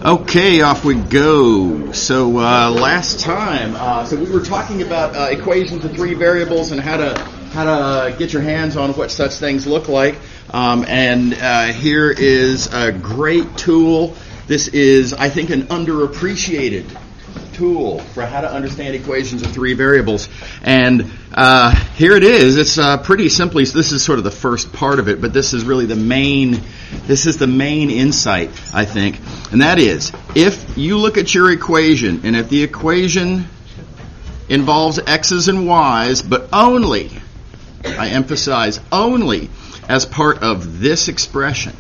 Okay, off we go. So last time, so we were talking about equations of three variables and how to get your hands on what such things look like. And here is a great tool. This is, I think, an underappreciated tool for how to understand equations of three variables. And here it is. It's pretty simply, so this is sort of the first part of it, but this is really the main insight, I think. And that is, if you look at your equation, and if the equation involves x's and y's, but only, I emphasize, only as part of this expression.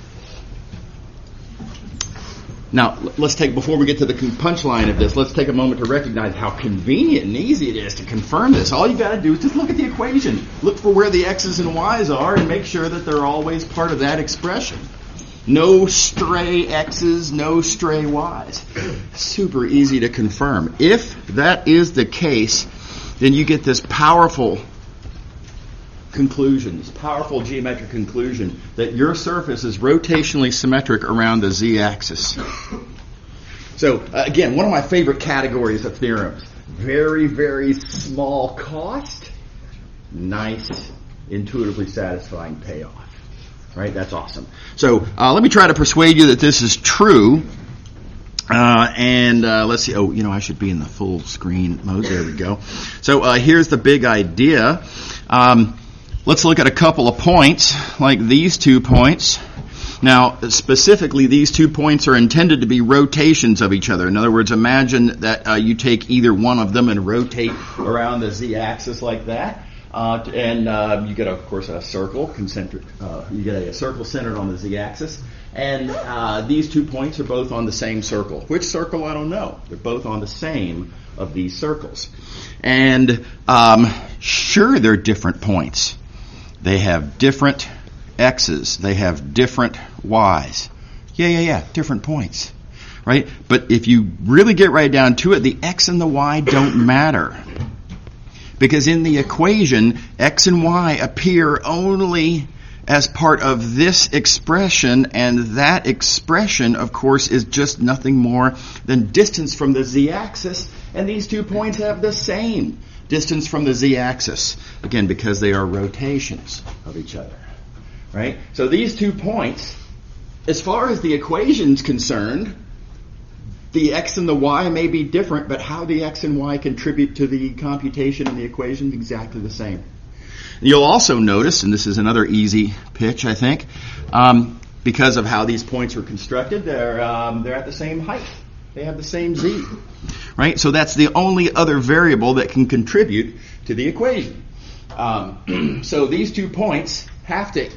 Now, before we get to the punchline of this, let's take a moment to recognize how convenient and easy it is to confirm this. All you got to do is just look at the equation. Look for where the x's and y's are and make sure that they're always part of that expression. No stray x's, no stray y's. Super easy to confirm. If that is the case, then you get this powerful conclusion, this powerful geometric conclusion that your surface is rotationally symmetric around the z-axis. So, again, one of my favorite categories of theorems. Very, very small cost, nice, intuitively satisfying payoff. Right? That's awesome. So, let me try to persuade you that this is true. And let's see. Oh, I should be in the full screen mode. There we go. So, here's the big idea. Let's look at a couple of points, like these 2 points. Now, specifically, these 2 points are intended to be rotations of each other. In other words, imagine that you take either one of them and rotate around the z-axis like that. And you get, of course, a circle, concentric. You get a circle centered on the z-axis. And these 2 points are both on the same circle. Which circle, I don't know. They're both on the same of these circles. And sure, they're different points. They have different x's. They have different y's. Yeah, different points. Right? But if you really get right down to it, the x and the y don't matter. Because in the equation, x and y appear only as part of this expression, and that expression, of course, is just nothing more than distance from the z-axis, and these 2 points have the same distance from the z-axis, again, because they are rotations of each other, right? So these 2 points, as far as the equation's concerned, the x and the y may be different, but how the x and y contribute to the computation in the equation is exactly the same. You'll also notice, and this is another easy pitch, I think, because of how these points are constructed, they're at the same height. They have the same z, right? So that's the only other variable that can contribute to the equation. So these 2 points have to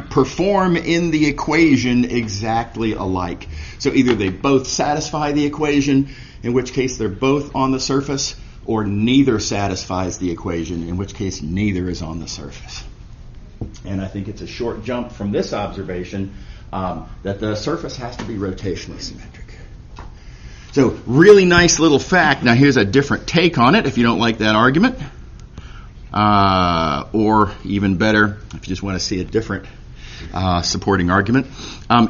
perform in the equation exactly alike. So either they both satisfy the equation, in which case they're both on the surface, or neither satisfies the equation, in which case neither is on the surface. And I think it's a short jump from this observation that the surface has to be rotationally symmetric. So, really nice little fact. Now, here's a different take on it if you don't like that argument. Or even better, if you just want to see a different supporting argument.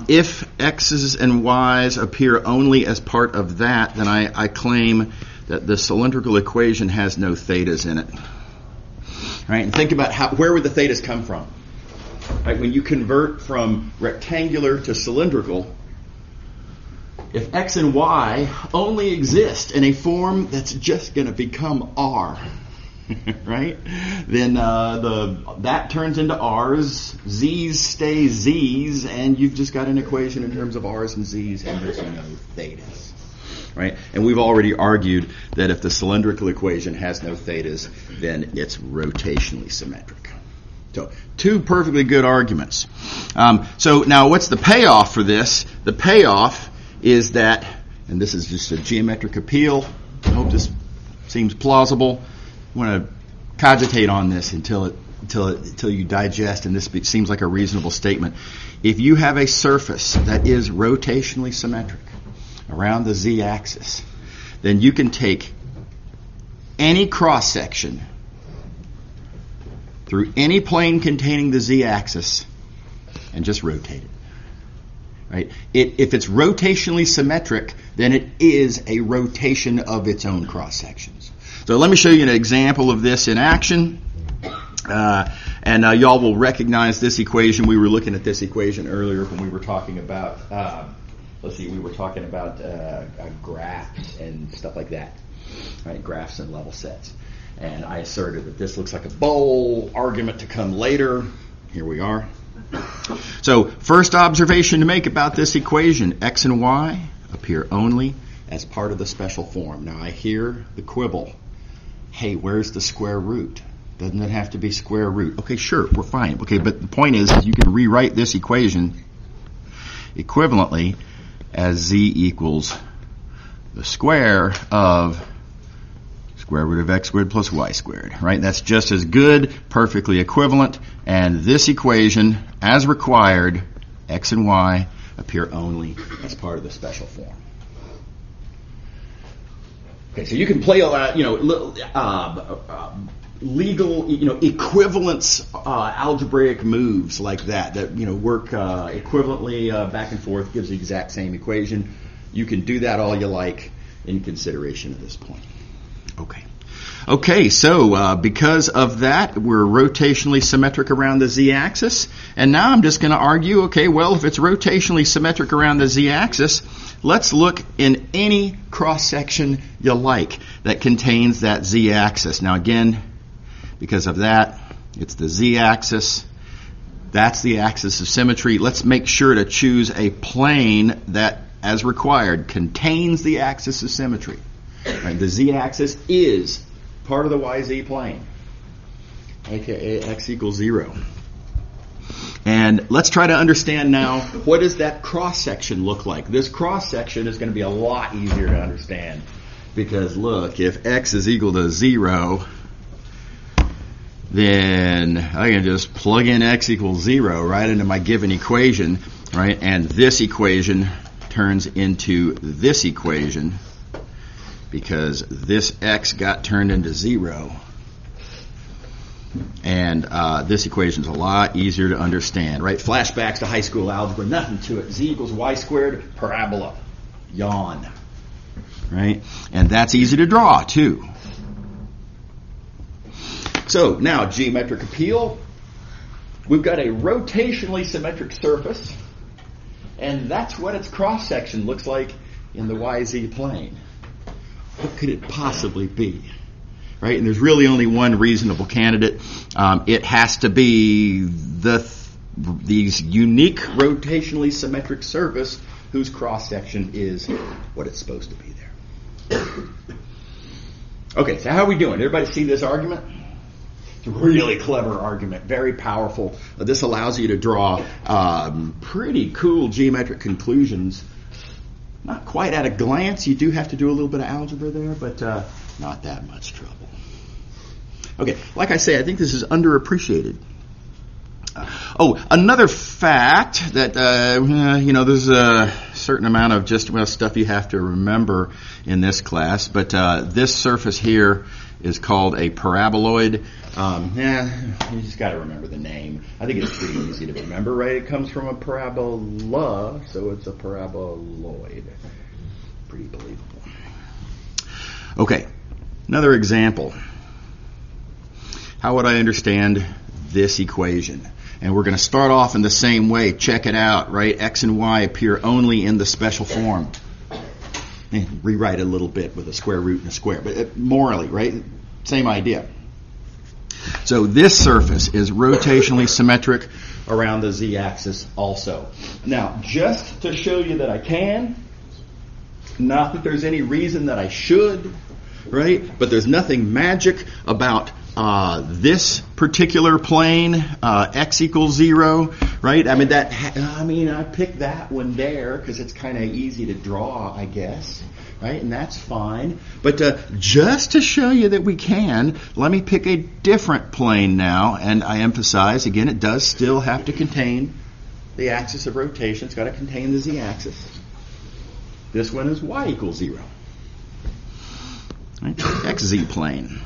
If x's and y's appear only as part of that, then I claim that the cylindrical equation has no thetas in it. Right? And think about where would the thetas come from? Right? When you convert from rectangular to cylindrical, if x and y only exist in a form that's just going to become r, right? Then that turns into r's, z's stay z's, and you've just got an equation in terms of r's and z's, and there's no thetas. Right? And we've already argued that if the cylindrical equation has no thetas, then it's rotationally symmetric. So, 2 perfectly good arguments. So now what's the payoff for this? The payoff is that, and this is just a geometric appeal, I hope this seems plausible. I want to cogitate on this until you digest, and this seems like a reasonable statement. If you have a surface that is rotationally symmetric around the z-axis, then you can take any cross-section through any plane containing the z-axis and just rotate it. right? If it's rotationally symmetric, then it is a rotation of its own cross sections. So let me show you an example of this in action. And y'all will recognize this equation. We were looking at this equation earlier when we were talking about, graphs and stuff like that, right? Graphs and level sets. And I asserted that this looks like a bowl argument to come later. Here we are. So first observation to make about this equation, x and y appear only as part of the special form. Now I hear the quibble. Hey, where's the square root? Doesn't it have to be square root? Okay, sure, we're fine. Okay, but the point is you can rewrite this equation equivalently as z equals the square of square root of x squared plus y squared, right? That's just as good, perfectly equivalent, and this equation, as required, x and y appear only as part of the special form. Okay, so you can play a lot, legal, equivalence algebraic moves like that work equivalently back and forth, gives the exact same equation. You can do that all you like in consideration at this point. Okay, so because of that, we're rotationally symmetric around the z-axis. And now I'm just going to argue, okay, well, if it's rotationally symmetric around the z-axis, let's look in any cross-section you like that contains that z-axis. Now again, because of that, it's the z-axis. That's the axis of symmetry. Let's make sure to choose a plane that, as required, contains the axis of symmetry. Right, the z-axis is part of the yz plane, aka x equals 0. And let's try to understand now, what does that cross-section look like? This cross-section is going to be a lot easier to understand because, look, if x is equal to 0, then I can just plug in x equals 0 right into my given equation, right? And this equation turns into this equation because this x got turned into 0. And this equation is a lot easier to understand, right? Flashbacks to high school algebra, nothing to it. Z equals y squared, parabola, yawn, right? And that's easy to draw, too. So now, geometric appeal. We've got a rotationally symmetric surface, and that's what its cross-section looks like in the YZ plane. What could it possibly be? Right? And there's really only one reasonable candidate. It has to be these unique rotationally symmetric surface whose cross-section is what it's supposed to be there. Okay, so how are we doing? Everybody see this argument? It's a really clever argument, very powerful. This allows you to draw pretty cool geometric conclusions. Not quite at a glance. You do have to do a little bit of algebra there, but not that much trouble. Okay, like I say, I think this is underappreciated. Another fact that, there's a certain amount of just stuff you have to remember in this class, but this surface here is called a paraboloid. You just got to remember the name. I think it's pretty easy to remember, right? It comes from a parabola, so it's a paraboloid. Pretty believable. Okay, another example. How would I understand this equation? And we're going to start off in the same way. Check it out, right? X and y appear only in the special form. And rewrite it a little bit with a square root and a square. But morally, right? Same idea. So this surface is rotationally symmetric around the z-axis also. Now, just to show you that I can, not that there's any reason that I should, right? But there's nothing magic about this particular plane, x equals 0, right? I picked that one there because it's kind of easy to draw, I guess, right? And that's fine. But just to show you that we can, let me pick a different plane now. And I emphasize, again, it does still have to contain the axis of rotation. It's got to contain the z-axis. This one is y equals 0. Right? XZ plane.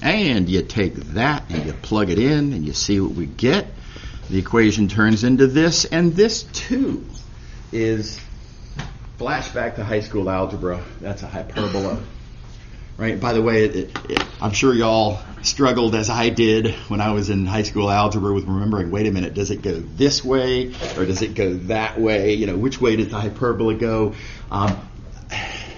And you take that and you plug it in and you see what we get. The equation turns into this and this too. is flashback to high school algebra. That's a hyperbola. Right? By the way, I'm sure y'all struggled as I did when I was in high school algebra with remembering, wait a minute, does it go this way or does it go that way? You know, which way does the hyperbola go?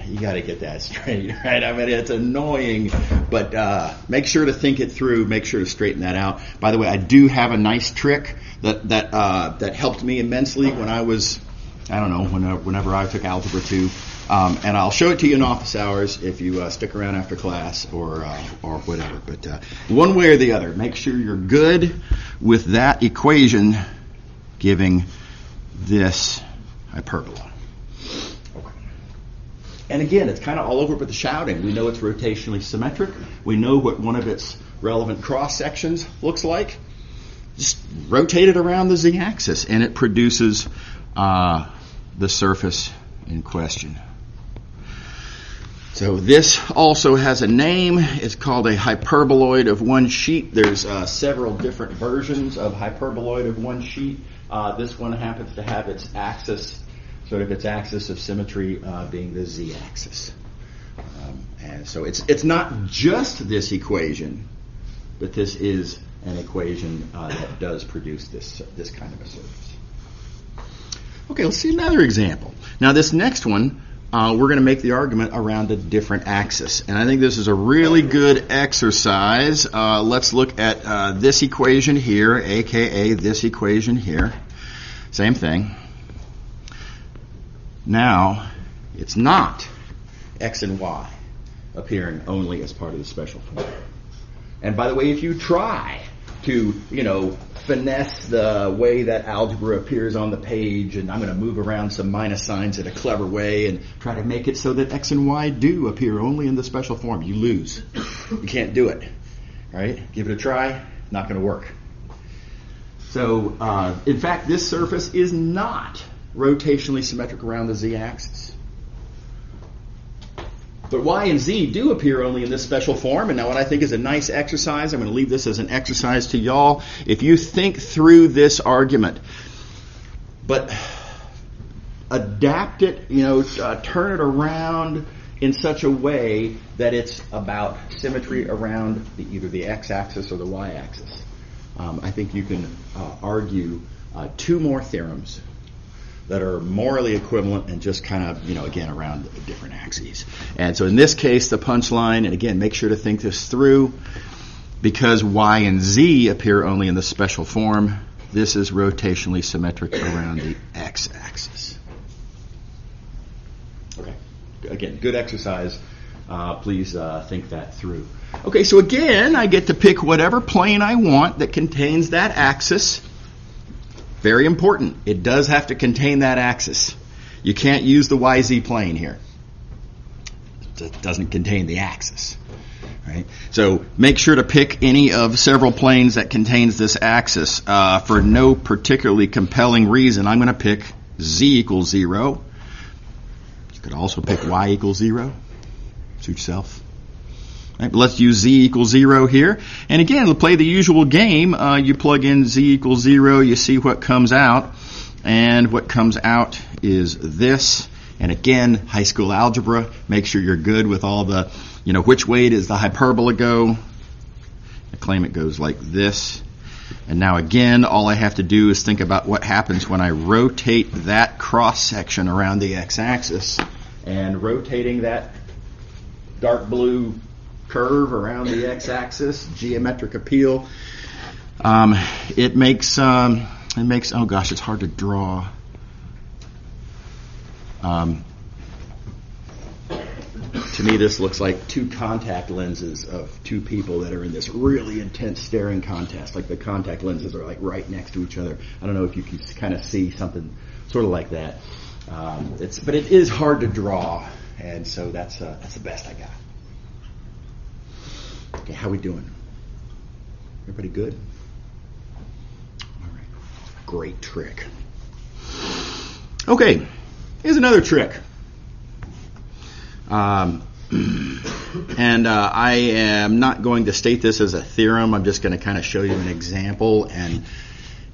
You got to get that straight, right? I mean, it's annoying, but make sure to think it through. Make sure to straighten that out. By the way, I do have a nice trick that helped me immensely when I was, I don't know, whenever I took Algebra 2. And I'll show it to you in office hours if you stick around after class or whatever. But one way or the other, make sure you're good with that equation giving this hyperbola. Okay. And again, it's kind of all over but the shouting. We know it's rotationally symmetric. We know what one of its relevant cross sections looks like. Just rotate it around the z-axis, and it produces the surface in question. So this also has a name. It's called a hyperboloid of one sheet. There's several different versions of hyperboloid of one sheet. This one happens to have its axis, sort of its axis of symmetry being the z-axis. And so it's not just this equation, but this is an equation that does produce this kind of a surface. Okay, let's see another example. Now this next one, we're going to make the argument around a different axis. And I think this is a really good exercise. Let's look at this equation here, aka this equation here. Same thing. Now, it's not x and y appearing only as part of the special form. And by the way, if you try to, finesse the way that algebra appears on the page, and I'm going to move around some minus signs in a clever way and try to make it so that x and y do appear only in the special form, you lose. You can't do it. Right? Give it a try. Not going to work. So, in fact, this surface is not rotationally symmetric around the z-axis. But y and z do appear only in this special form. And now what I think is a nice exercise, I'm going to leave this as an exercise to y'all. If you think through this argument, but adapt it, turn it around in such a way that it's about symmetry around either the x-axis or the y-axis. I think you can argue two more theorems that are morally equivalent and just kind of, again, around different axes. And so in this case, the punchline, and again, make sure to think this through, because y and z appear only in the special form, this is rotationally symmetric around the x-axis. Okay. Again, good exercise. Please think that through. Okay, so again, I get to pick whatever plane I want that contains that axis. Very important. It does have to contain that axis. You can't use the YZ plane here. It doesn't contain the axis. Right? So make sure to pick any of several planes that contains this axis. For no particularly compelling reason, I'm going to pick Z equals 0. You could also pick Y equals 0. Suit yourself. Right, but let's use z equals 0 here. And again, we'll play the usual game. You plug in z equals 0, you see what comes out. And what comes out is this. And again, high school algebra, make sure you're good with all the, which way does the hyperbola go? I claim it goes like this. And now again, all I have to do is think about what happens when I rotate that cross section around the x-axis. And rotating that dark blue curve around the x-axis, geometric appeal. It makes, oh gosh, it's hard to draw. To me, this looks like two contact lenses of two people that are in this really intense staring contest. Like the contact lenses are like right next to each other. I don't know if you can kind of see something sort of like that. But it is hard to draw, and so that's the best I got. Okay, how we doing? Everybody good? All right. Great trick. Okay, here's another trick. And I am not going to state this as a theorem. I'm just going to kind of show you an example. And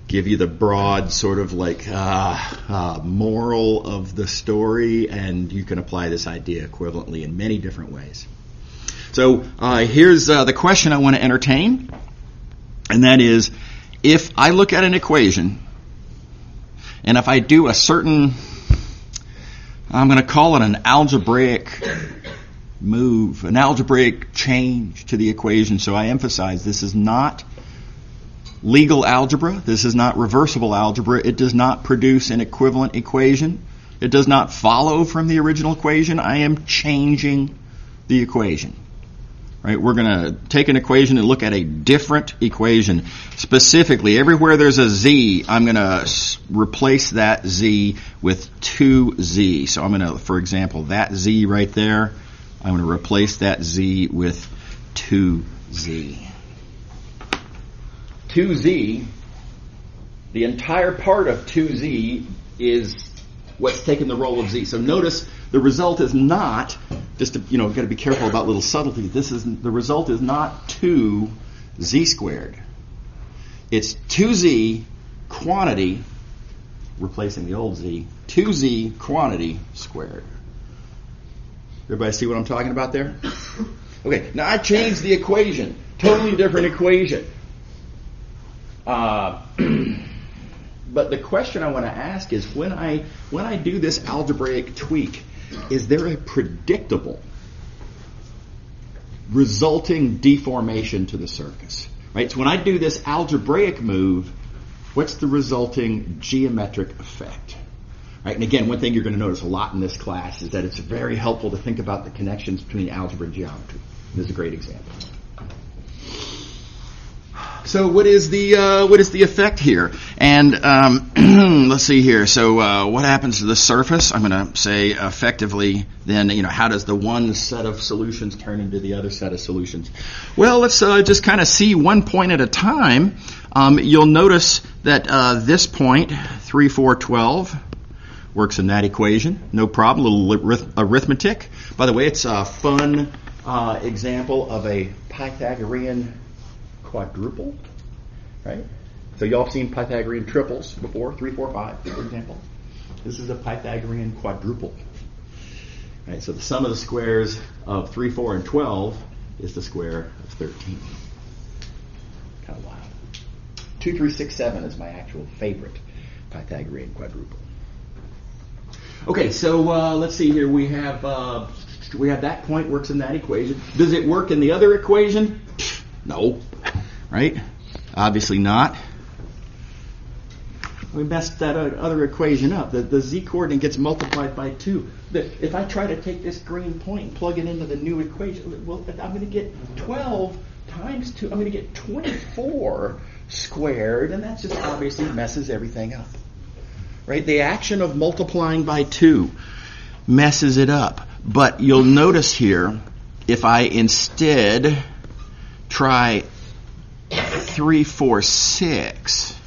give you the broad sort of like moral of the story, and you can apply this idea equivalently in many different ways. So here's the question I want to entertain, and that is, if I look at an equation, and if I do a certain, I'm going to call it an algebraic move, an algebraic change to the equation. So I emphasize this is not legal algebra. This is not reversible algebra. It does not produce an equivalent equation. It does not follow from the original equation. I am changing the equation. Right? We're going to take an equation and look at a different equation. Specifically, everywhere there's a z, I'm going to replace that z with 2z. So I'm going to, for example, that z right there, I'm going to replace that z with 2z. 2z, the entire part of 2z is what's taking the role of z. So notice the result is not, just to, got to be careful about little subtleties. The result is not 2z squared. It's 2z quantity, replacing the old z, 2z quantity squared. Everybody see what I'm talking about there? Okay, now I changed the equation. Totally different equation. But the question I want to ask is, when I do this algebraic tweak, is there a predictable resulting deformation to the surface? Right? So when I do this algebraic move, what's the resulting geometric effect? Right? And again, one thing you're going to notice a lot in this class is that it's very helpful to think about the connections between algebra and geometry. This is a great example. So what is the effect here? And let's see here. So what happens to the surface? I'm going to say effectively then, how does the one set of solutions turn into the other set of solutions? Well, let's just kind of see one point at a time. You'll notice that this point, 3, 4, 12, works in that equation. No problem. A little arithmetic. By the way, it's a fun example of a Pythagorean quadruple, right? So y'all have seen Pythagorean triples before, 3, 4, 5, for example. This is a Pythagorean quadruple. Right, so the sum of the squares of 3, 4, and 12 is the square of 13. Kind of wild. 2, 3, 6, 7 is my actual favorite Pythagorean quadruple. Okay, so let's see here. We have that point works in that equation. Does it work in the other equation? No. Right? Obviously not. We messed that other equation up. The z-coordinate gets multiplied by 2. If I try to take this green point and plug it into the new equation, well, I'm going to get 12 times 2. I'm going to get 24 squared, and that just obviously messes everything up. Right? The action of multiplying by 2 messes it up. But you'll notice here, if I instead try 3, 4, 6,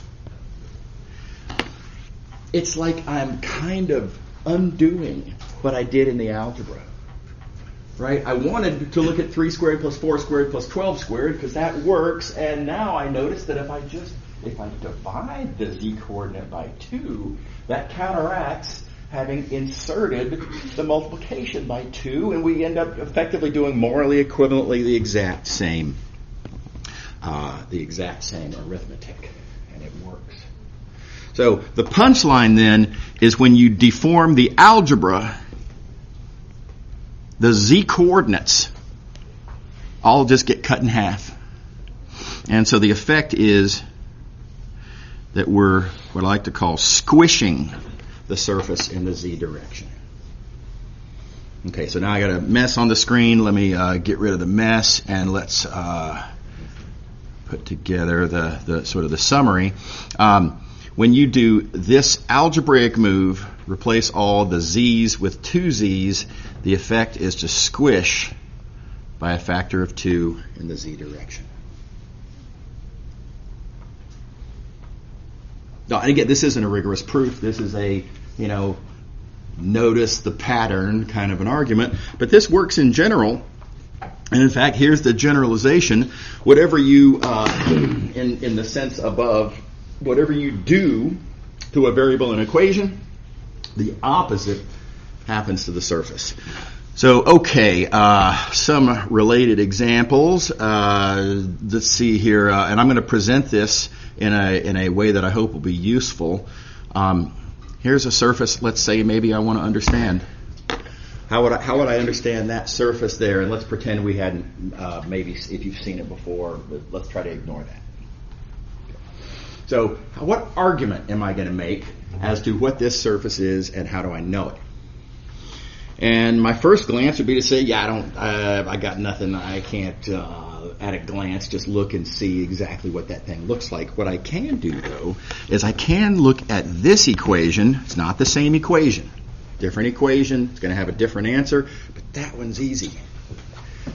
it's like I'm kind of undoing what I did in the algebra. Right? I wanted to look at 3 squared plus 4 squared plus 12 squared because that works, and now I notice that if I divide the z-coordinate by 2, that counteracts having inserted the multiplication by 2, and we end up effectively doing morally equivalently the exact same arithmetic, and it works. So the punchline then is when you deform the algebra, the z-coordinates all just get cut in half. And so the effect is that we're what I like to call squishing the surface in the z direction. Okay, so now I got a mess on the screen. Let me get rid of the mess, and let's put together the sort of the summary. When you do this algebraic move, replace all the z's with 2 z's, the effect is to squish by a factor of 2 in the z direction. Now, and again, this isn't a rigorous proof. This is a, notice the pattern kind of an argument. But this works in general. And in fact, here's the generalization. Whatever you, in the sense above, whatever you do to a variable in an equation, the opposite happens to the surface. So, okay, some related examples. Let's see here, and I'm going to present this in a way that I hope will be useful. Here's a surface. Let's say maybe I want to understand. How would I understand that surface there? And let's pretend we hadn't, maybe if you've seen it before, but let's try to ignore that. So what argument am I going to make as to what this surface is and how do I know it? And my first glance would be to say, I got nothing. I can't, at a glance, just look and see exactly what that thing looks like. What I can do, though, is I can look at this equation. It's not the same equation. Different equation. It's going to have a different answer. But that one's easy.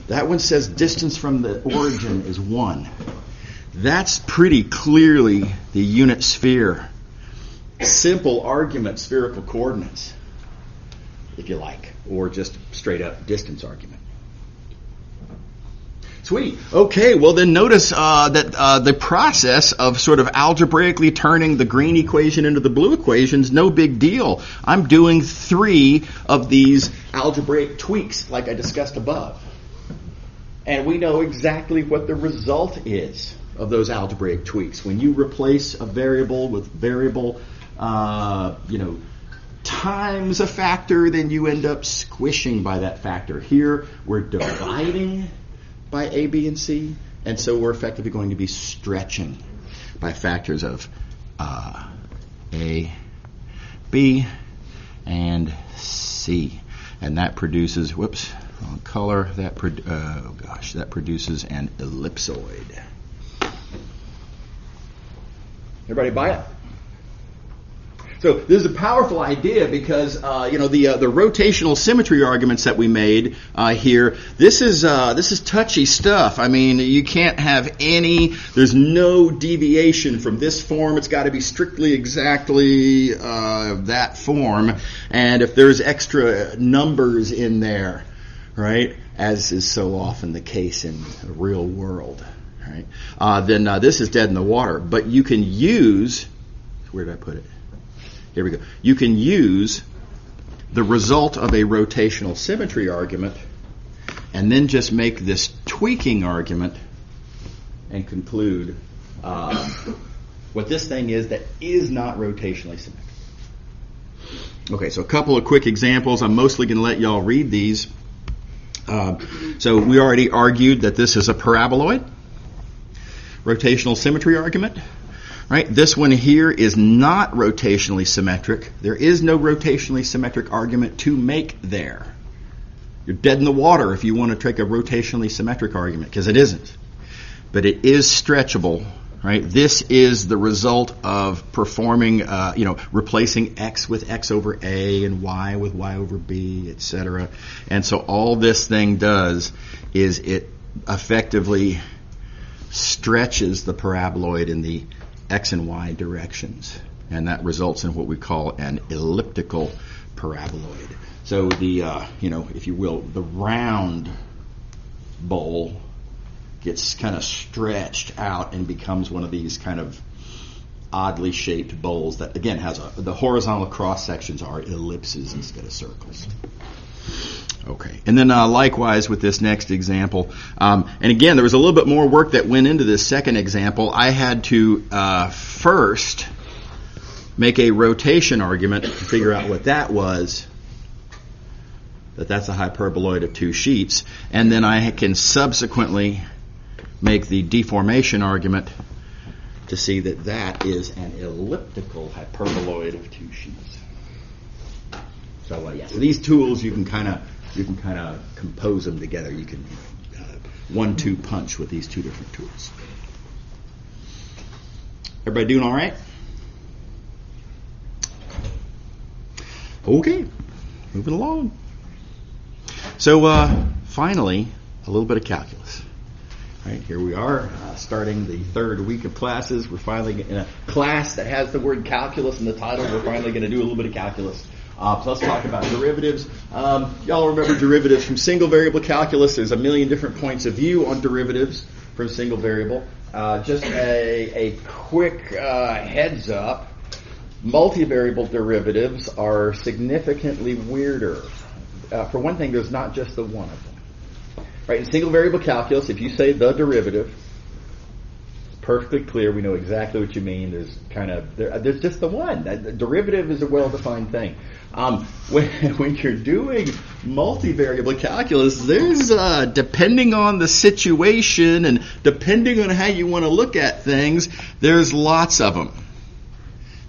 That one says distance from the origin is 1. That's pretty clearly the unit sphere. Simple argument, spherical coordinates, if you like, or just straight up distance argument. Sweet. Okay, well then notice that the process of sort of algebraically turning the green equation into the blue equation is no big deal. I'm doing 3 of these algebraic tweaks like I discussed above. And we know exactly what the result is of those algebraic tweaks. When you replace a variable with variable, times a factor, then you end up squishing by that factor. Here, we're dividing by A, B, and C, and so we're effectively going to be stretching by factors of A, B, and C. And that produces, wrong color, that produces an ellipsoid. Everybody buy it? So this is a powerful idea because the rotational symmetry arguments that we made here. This is touchy stuff. I mean, you can't have any. There's no deviation from this form. It's got to be strictly exactly that form. And if there's extra numbers in there, right, as is so often the case in the real world, right, then this is dead in the water. But you can use. Where did I put it? Here we go. You can use the result of a rotational symmetry argument and then just make this tweaking argument and conclude what this thing is that is not rotationally symmetric. Okay, so a couple of quick examples. I'm mostly going to let y'all read these. So we already argued that this is a paraboloid. Rotational symmetry argument. Right? This one here is not rotationally symmetric. There is no rotationally symmetric argument to make there. You're dead in the water if you want to take a rotationally symmetric argument, because it isn't. But it is stretchable. Right? This is the result of performing, replacing x with x over a and y with y over b, etc. And so all this thing does is it effectively stretches the paraboloid in the x and y directions, and that results in what we call an elliptical paraboloid. So the, if you will, the round bowl gets kind of stretched out and becomes one of these kind of oddly shaped bowls that, again, has the horizontal cross sections are ellipses instead of circles. Okay, and then likewise with this next example, and again, there was a little bit more work that went into this second example. I had to first make a rotation argument to figure out what that was, that's a hyperboloid of 2 sheets, and then I can subsequently make the deformation argument to see that that is an elliptical hyperboloid of 2 sheets. So so these tools you can kind of compose them together. You can 1-2 punch with these 2 different tools. Everybody doing all right? Okay, moving along. So finally, a little bit of calculus. Right, here we are, starting the 3rd week of classes. We're finally in a class that has the word calculus in the title. We're finally going to do a little bit of calculus. So let's talk about derivatives. Y'all remember derivatives from single variable calculus. There's a million different points of view on derivatives from single variable. just a quick heads up. Multivariable derivatives are significantly weirder. For one thing, there's not just the one of them. Right? In single variable calculus, if you say the derivative, it's perfectly clear. We know exactly what you mean. There's just the one. The derivative is a well-defined thing. When you're doing multivariable calculus, there's depending on the situation and depending on how you want to look at things, there's lots of them.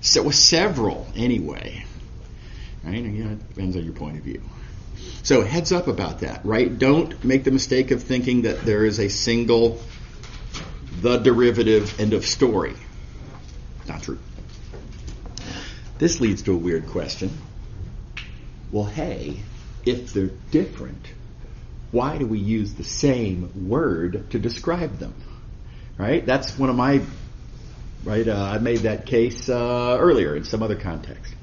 So several anyway. Right? It depends on your point of view. So heads up about that, right? Don't make the mistake of thinking that there is a single, the derivative, end of story. Not true. This leads to a weird question. Well, hey, if they're different, why do we use the same word to describe them? Right? That's one of my, I made that case earlier in some other context.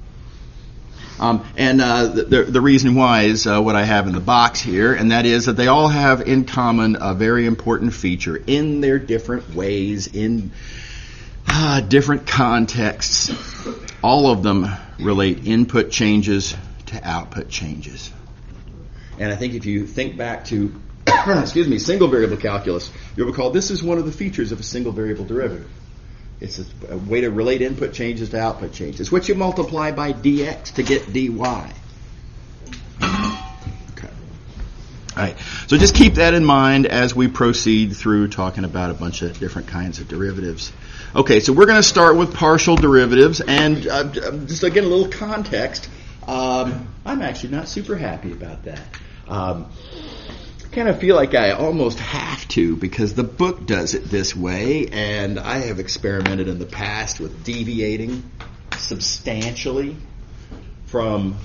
The reason why is what I have in the box here, and that is that they all have in common a very important feature in their different ways, in different contexts. All of them relate input changes to output changes. And I think if you think back to, single variable calculus, you'll recall this is one of the features of a single variable derivative. It's a way to relate input changes to output changes. It's what you multiply by dx to get dy. Okay. All right. So just keep that in mind as we proceed through talking about a bunch of different kinds of derivatives. Okay, so we're going to start with partial derivatives, and just again a little context. I'm actually not super happy about that. Kind of feel like I almost have to because the book does it this way, and I have experimented in the past with deviating substantially from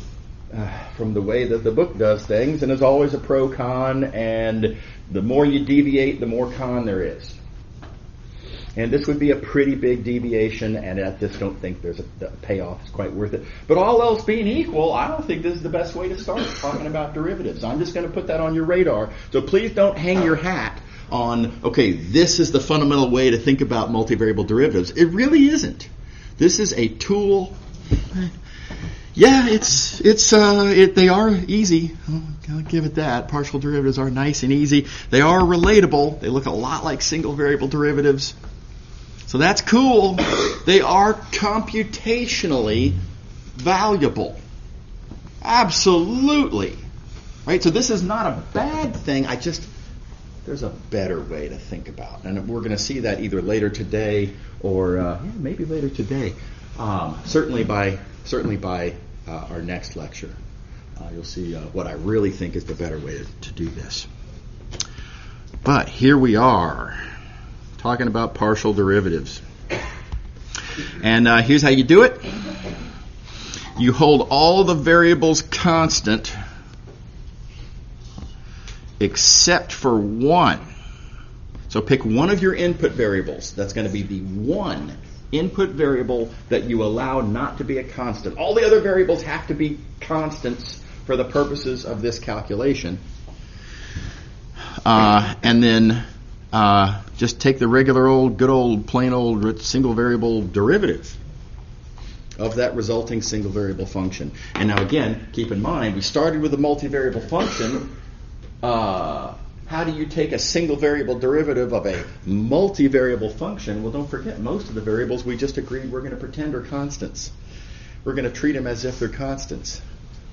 the way that the book does things, and there's always a pro-con, and the more you deviate, the more con there is. And this would be a pretty big deviation, and I just don't think the payoff is quite worth it. But all else being equal, I don't think this is the best way to start talking about derivatives. I'm just going to put that on your radar. So please don't hang your hat on, okay, this is the fundamental way to think about multivariable derivatives. It really isn't. This is a tool. Yeah, they are easy. I'll give it that. Partial derivatives are nice and easy. They are relatable. They look a lot like single variable derivatives. So that's cool. They are computationally valuable. Absolutely. Right? So this is not a bad thing. There's a better way to think about it. And we're going to see that either later today or maybe later today. Certainly by our next lecture. You'll see what I really think is the better way to do this. But here we are, talking about partial derivatives. And here's how you do it. You hold all the variables constant except for one. So pick one of your input variables. That's going to be the one input variable that you allow not to be a constant. All the other variables have to be constants for the purposes of this calculation. And then just take the regular old, good old, plain old single variable derivative of that resulting single variable function. And now again, keep in mind, we started with a multivariable function. How do you take a single variable derivative of a multivariable function? Well, don't forget, most of the variables we just agreed we're going to pretend are constants. We're going to treat them as if they're constants.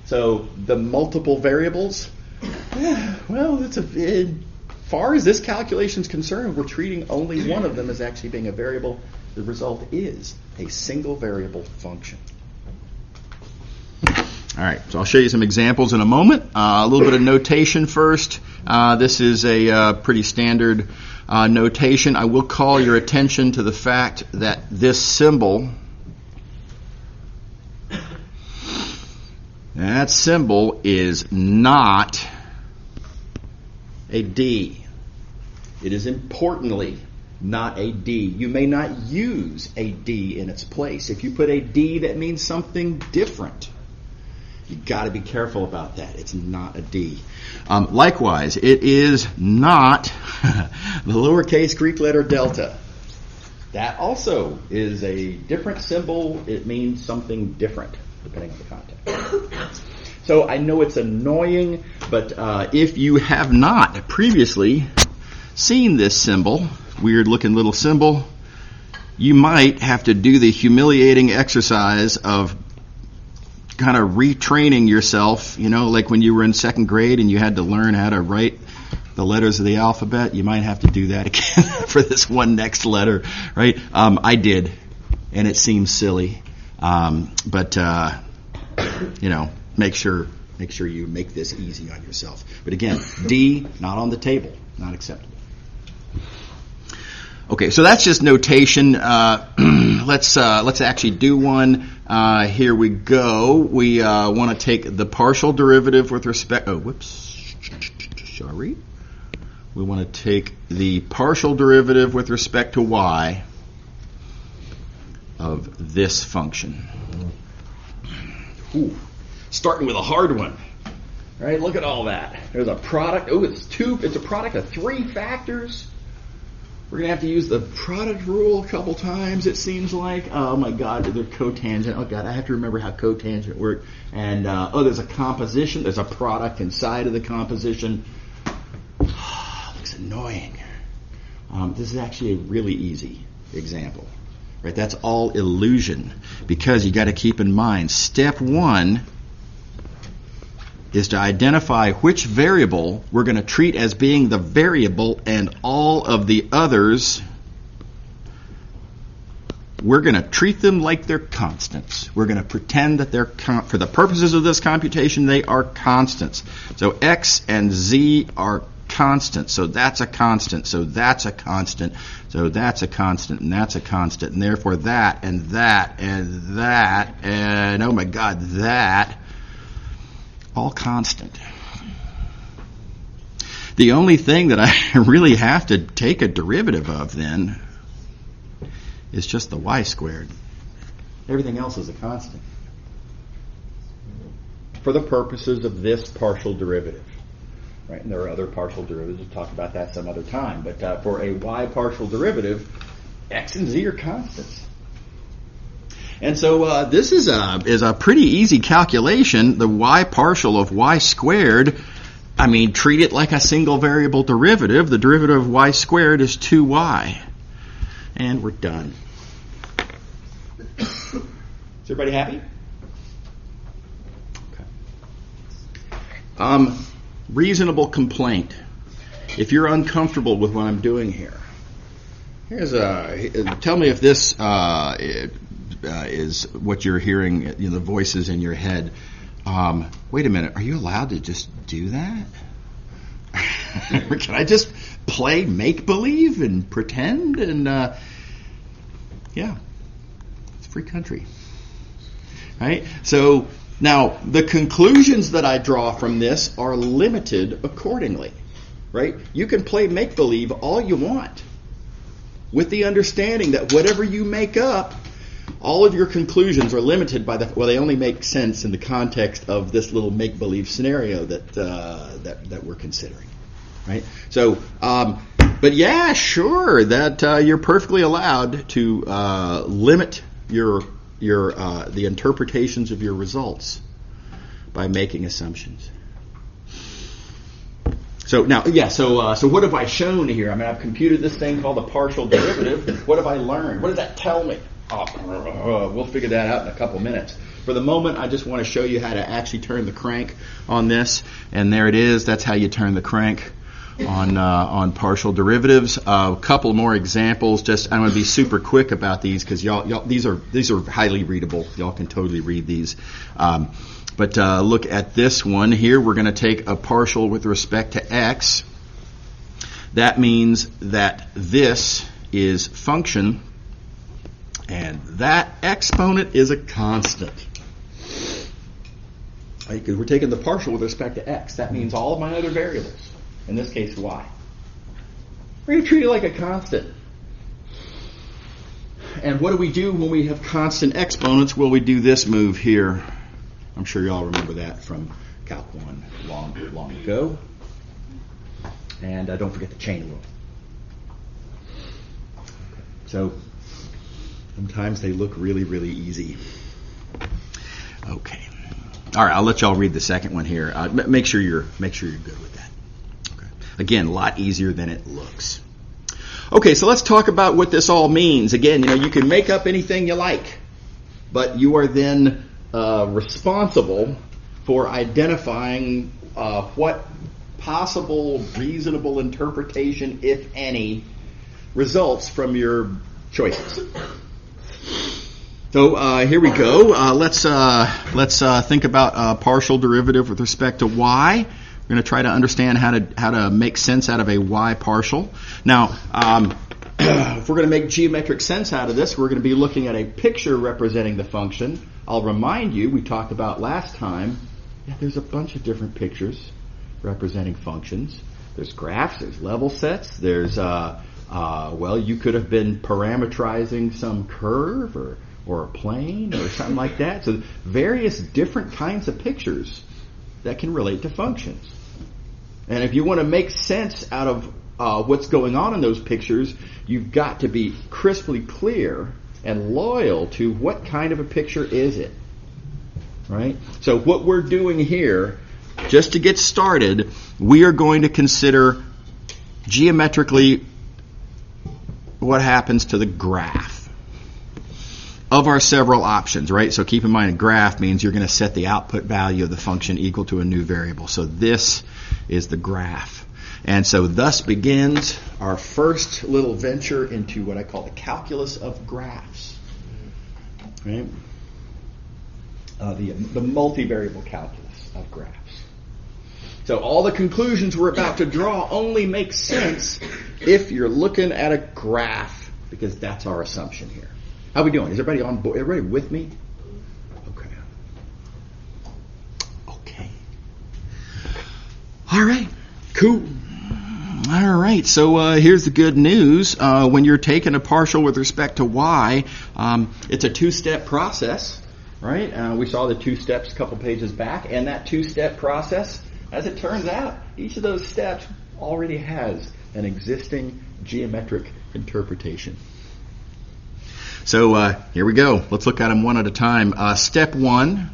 So the multiple variables, well, as far as this calculation is concerned, we're treating only one of them as actually being a variable. The result is a single variable function. All right, so I'll show you some examples in a moment. A little bit of notation first. This is a pretty standard notation. I will call your attention to the fact that this symbol, that symbol is not a D. It is importantly not a D. You may not use a D in its place. If you put a D, that means something different. You've got to be careful about that. It's not a D. Likewise, it is not the lowercase Greek letter delta. That also is a different symbol. It means something different depending on the context. So I know it's annoying, but if you have not previously seen this symbol, weird looking little symbol, you might have to do the humiliating exercise of kind of retraining yourself, like when you were in second grade and you had to learn how to write the letters of the alphabet. You might have to do that again for this one next letter, right? I did, and it seems silly, but make sure you make this easy on yourself. But again, D, not on the table, not acceptable. Okay, so that's just notation. Let's actually do one. Here we go. We want to take the partial derivative with respect. Sorry. We want to take the partial derivative with respect to y of this function. Ooh, starting with a hard one. All right, look at all that. There's a product. Oh, it's a product of 3 factors. We're going to have to use the product rule a couple times, it seems like. Oh, my God, they're cotangent. Oh, God, I have to remember how cotangent works. And, there's a composition. There's a product inside of the composition. Looks annoying. This is actually a really easy example. Right? That's all illusion, because you got to keep in mind, step 1 is to identify which variable we're going to treat as being the variable, and all of the others, we're going to treat them like they're constants. We're going to pretend that they're, for the purposes of this computation, they are constants. So x and z are constants. So that's a constant. So that's a constant. So that's a constant, and that's a constant. And therefore that, and that, and that, and oh my God, that, all constant. The only thing that I really have to take a derivative of then is just the y squared. Everything else is a constant for the purposes of this partial derivative. Right? And there are other partial derivatives. We'll talk about that some other time. But for a y partial derivative, x and z are constants. And so this is a pretty easy calculation. The y partial of y squared, treat it like a single variable derivative. The derivative of y squared is 2y. And we're done. Is everybody happy? Okay. Reasonable complaint. If you're uncomfortable with what I'm doing here, tell me if this is what you're hearing, the voices in your head. Wait a minute, are you allowed to just do that? Can I just play make-believe and pretend? And yeah, it's a free country. Right? So now the conclusions that I draw from this are limited accordingly. Right? You can play make-believe all you want, with the understanding that whatever you make up, all of your conclusions are limited by they only make sense in the context of this little make-believe scenario that we're considering, right? So, but yeah, sure, that you're perfectly allowed to limit the interpretations of your results by making assumptions. So now, so what have I shown here? I've computed this thing called the partial derivative. What have I learned? What does that tell me? We'll figure that out in a couple minutes. For the moment, I just want to show you how to actually turn the crank on this. And there it is. That's how you turn the crank on partial derivatives. A couple more examples. I'm going to be super quick about these because y'all these are highly readable. Y'all can totally read these. But look at this one here. We're going to take a partial with respect to x. That means that this is function, and that exponent is a constant. Right? Because we're taking the partial with respect to x. That means all of my other variables, in this case y. We're going to treat it like a constant. And what do we do when we have constant exponents? Well, we do this move here. I'm sure you all remember that from Calc 1 long ago. And don't forget the chain rule. So Sometimes they look really, really easy. Okay. All right, I'll let y'all read the second one here. Make sure you're good with that. Okay. Again, a lot easier than it looks. Okay, so let's talk about what this all means. Again, you can make up anything you like, but you are then responsible for identifying what possible reasonable interpretation, if any, results from your choices. So here we go. Let's think about a partial derivative with respect to y. We're going to try to understand how to make sense out of a y partial. Now, if we're going to make geometric sense out of this, we're going to be looking at a picture representing the function. I'll remind you, we talked about last time, that there's a bunch of different pictures representing functions. There's graphs, there's level sets, there's you could have been parametrizing some curve or a plane or something like that. So various different kinds of pictures that can relate to functions. And if you want to make sense out of what's going on in those pictures, you've got to be crisply clear and loyal to what kind of a picture is it. Right? So what we're doing here, just to get started, we are going to consider geometrically what happens to the graph of our several options, right? So keep in mind, a graph means you're going to set the output value of the function equal to a new variable. So this is the graph. And so thus begins our first little venture into what I call the calculus of graphs. Right? The multivariable calculus of graphs. So all the conclusions we're about to draw only make sense if you're looking at a graph, because that's our assumption here. How are we doing? Is everybody on board? Everybody with me? Okay. All right. Cool. All right. So here's the good news. When you're taking a partial with respect to y, it's a two-step process, right? We saw the two steps a couple pages back, and that two-step process, as it turns out, each of those steps already has an existing geometric interpretation. So here we go. Let's look at them one at a time. Step one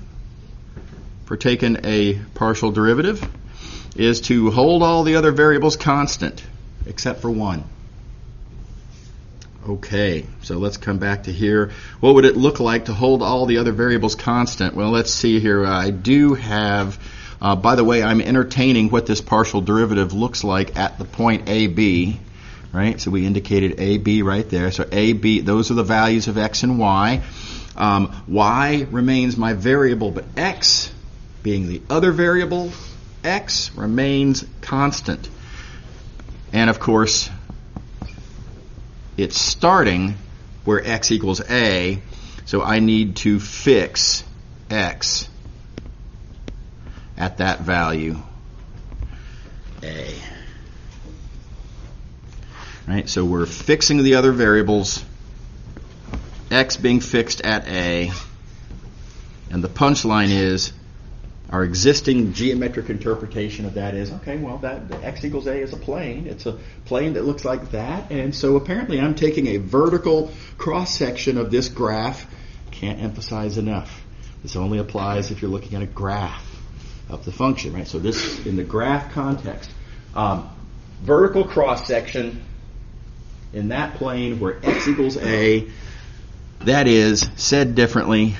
for taking a partial derivative is to hold all the other variables constant except for one. Okay, so let's come back to here. What would it look like to hold all the other variables constant? Well, let's see here. I do have, by the way, I'm entertaining what this partial derivative looks like at the point AB. Right, so we indicated AB right there. So AB, those are the values of x and y. Y remains my variable, but x, being the other variable, x remains constant. And of course, it's starting where x equals a, so I need to fix x at that value, a. Right, so we're fixing the other variables, x being fixed at a, and the punchline is our existing geometric interpretation of that is, okay, well, that the x equals a is a plane. It's a plane that looks like that, and so apparently I'm taking a vertical cross-section of this graph. Can't emphasize enough. This only applies if you're looking at a graph of the function, right? So this, in the graph context, vertical cross-section in that plane where x equals a, that is, said differently,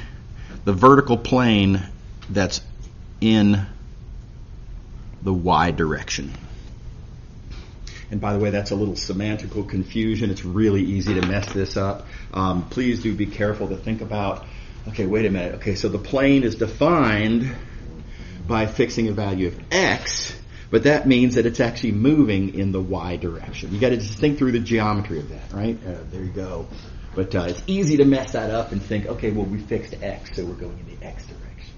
the vertical plane that's in the y direction. And by the way, that's a little semantical confusion. It's really easy to mess this up. Please do be careful to think about, okay, wait a minute. Okay, so the plane is defined by fixing a value of x, but that means that it's actually moving in the y direction. You got to just think through the geometry of that, right? There you go. But it's easy to mess that up and think, okay, well, we fixed x, so we're going in the x direction.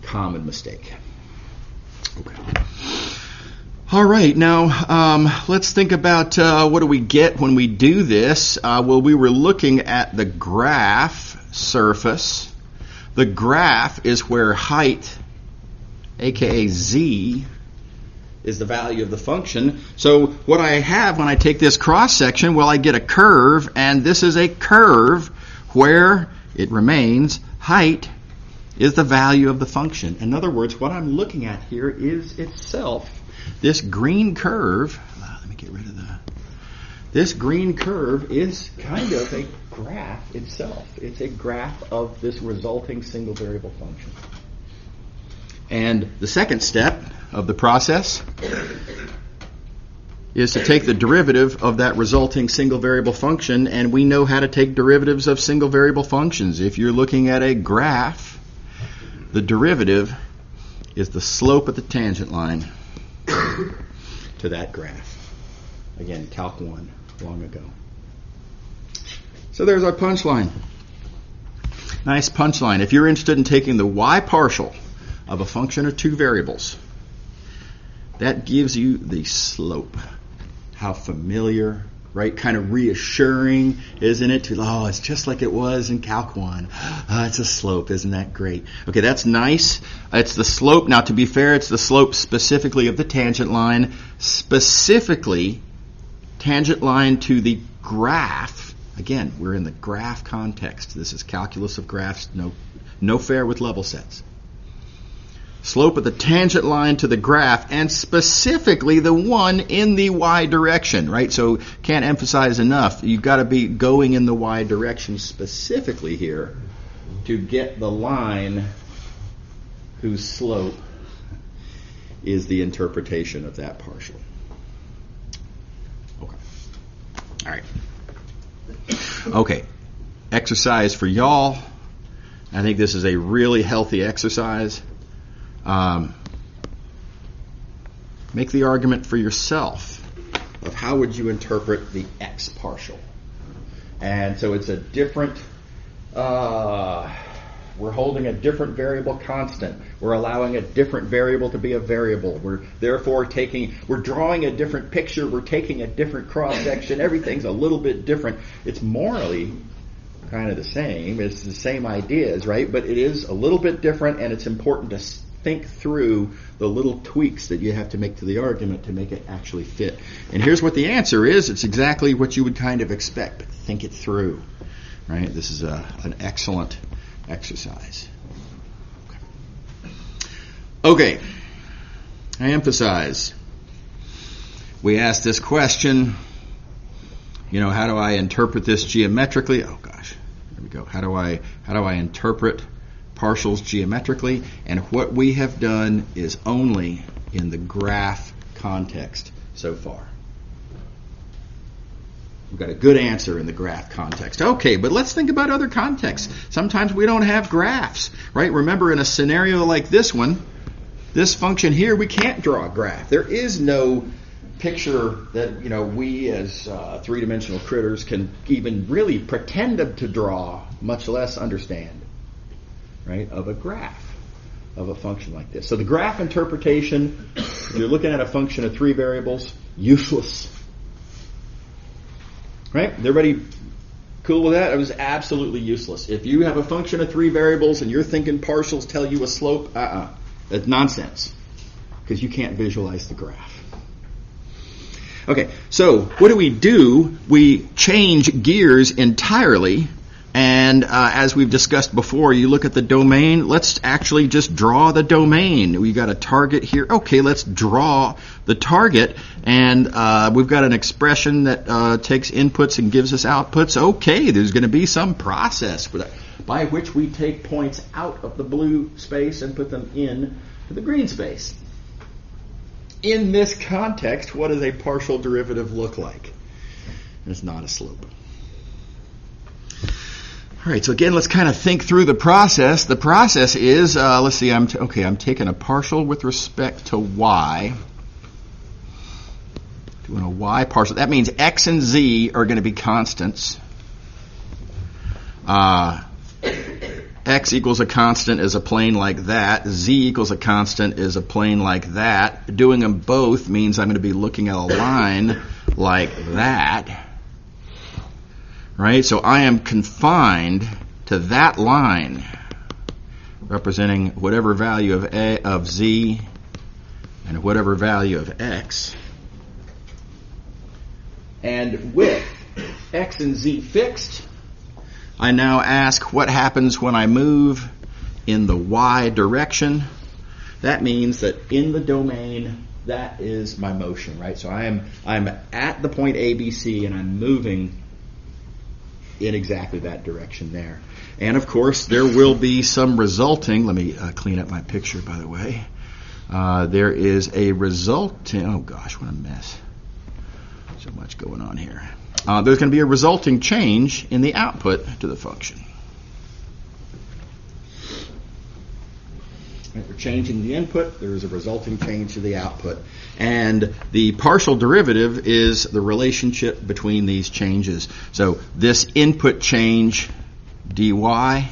Common mistake. Okay. All right, now let's think about what do we get when we do this. Well, we were looking at the graph surface. The graph is where height, aka z, is the value of the function. So what I have when I take this cross section, well, I get a curve, and this is a curve where it remains height is the value of the function. In other words, what I'm looking at here is itself this green curve. Let me get rid of that. This green curve is kind of a graph itself. It's a graph of this resulting single variable function. And the second step of the process is to take the derivative of that resulting single variable function, and we know how to take derivatives of single variable functions. If you're looking at a graph, the derivative is the slope of the tangent line to that graph. Again, Calc 1, long ago. So there's our punchline. Nice punchline. If you're interested in taking the y partial of a function of two variables, that gives you the slope. How familiar, right? Kind of reassuring, isn't it? Oh, it's just like it was in Calc 1. It's a slope. Isn't that great? Okay, that's nice. It's the slope. Now, to be fair, it's the slope specifically of the tangent line, specifically tangent line to the graph. Again, we're in the graph context. This is calculus of graphs. No fair with level sets. Slope of the tangent line to the graph, and specifically the one in the y direction, right? So can't emphasize enough. You've got to be going in the y direction specifically here to get the line whose slope is the interpretation of that partial. Okay. All right. Okay. Exercise for y'all. I think this is a really healthy exercise. Make the argument for yourself of how would you interpret the x partial. And so it's a different, we're holding a different variable constant. We're allowing a different variable to be a variable. We're therefore we're drawing a different picture. We're taking a different cross section. Everything's a little bit different. It's morally kind of the same. It's the same ideas, right? But it is a little bit different, and it's important to think through the little tweaks that you have to make to the argument to make it actually fit. And here's what the answer is. It's exactly what you would kind of expect, but think it through, right? This is an excellent exercise. Okay. I emphasize. We asked this question, how do I interpret this geometrically? Oh gosh, there we go. How do I interpret partials geometrically? And what we have done is only in the graph context so far. We've got a good answer in the graph context. Okay, but let's think about other contexts. Sometimes we don't have graphs, right? Remember, in a scenario like this one, this function here, we can't draw a graph. There is no picture that we as three-dimensional critters can even really pretend to draw, much less understand. Right, of a graph of a function like this. So the graph interpretation, if you're looking at a function of three variables, useless. Right? Everybody cool with that? It was absolutely useless. If you have a function of three variables and you're thinking partials tell you a slope, that's nonsense, because you can't visualize the graph. Okay, so what do? We change gears entirely. And as we've discussed before, you look at the domain. Let's actually just draw the domain. We got a target here. Okay, let's draw the target. And we've got an expression that takes inputs and gives us outputs. Okay, there's going to be some process by which we take points out of the blue space and put them in to the green space. In this context, what does a partial derivative look like? It's not a slope. All right, so again, let's kind of think through the process. The process is, let's see, I'm taking a partial with respect to y. Doing a y partial. That means x and z are going to be constants. X equals a constant is a plane like that. Z equals a constant is a plane like that. Doing them both means I'm going to be looking at a line like that. Right? So I am confined to that line representing whatever value of z and whatever value of x. And with x and z fixed, I now ask what happens when I move in the y direction. That means that in the domain, that is my motion, right? So I'm at the point A, B, C, and I'm moving in exactly that direction there. And of course, there will be some resulting. Let me clean up my picture, by the way. There is a resulting. Oh gosh, what a mess! So much going on here. There's going to be a resulting change in the output to the function. Right, we're changing the input. There is a resulting change to the output. And the partial derivative is the relationship between these changes. So this input change, dy,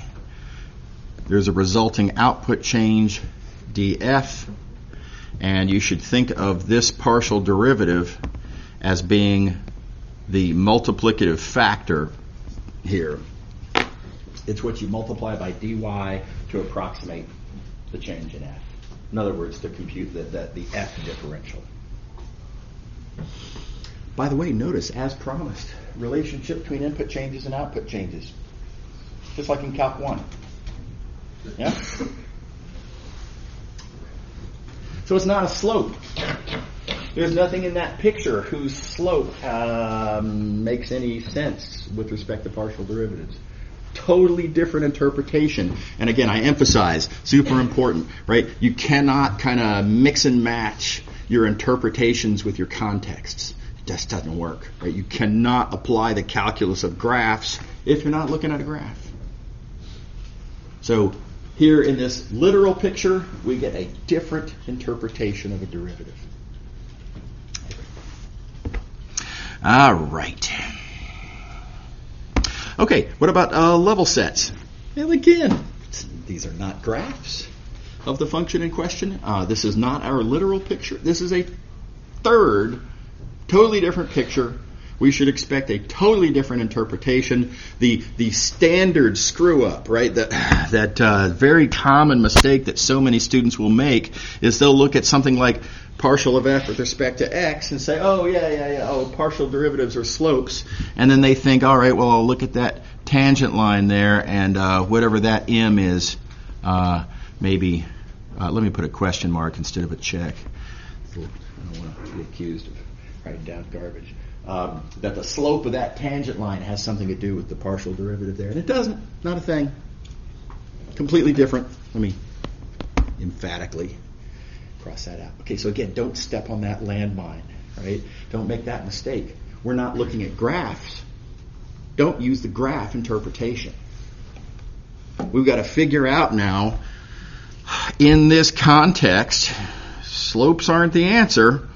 there's a resulting output change, df, and you should think of this partial derivative as being the multiplicative factor here. It's what you multiply by dy to approximate the change in f. In other words, to compute the f differential. By the way, notice, as promised, relationship between input changes and output changes. Just like in Calc 1. Yeah? So it's not a slope. There's nothing in that picture whose slope makes any sense with respect to partial derivatives. Totally different interpretation. And again, I emphasize, super important, right? You cannot kind of mix and match your interpretations with your contexts. It just doesn't work, right? You cannot apply the calculus of graphs if you're not looking at a graph. So here in this literal picture, we get a different interpretation of a derivative. All right. Okay, what about level sets? Well, again, these are not graphs of the function in question. This is not our literal picture. This is a third, totally different picture. We should expect a totally different interpretation. The standard screw up, right? That very common mistake that so many students will make is they'll look at something like partial of f with respect to x and say, oh, partial derivatives are slopes. And then they think, all right, well, I'll look at that tangent line there, and whatever that m is, maybe, let me put a question mark instead of a check. I don't want to be accused of writing down garbage. That the slope of that tangent line has something to do with the partial derivative there. And it doesn't. Not a thing. Completely different. Let me emphatically cross that out. Okay, so again, don't step on that landmine, right? Don't make that mistake. We're not looking at graphs. Don't use the graph interpretation. We've got to figure out now, in this context, slopes aren't the answer.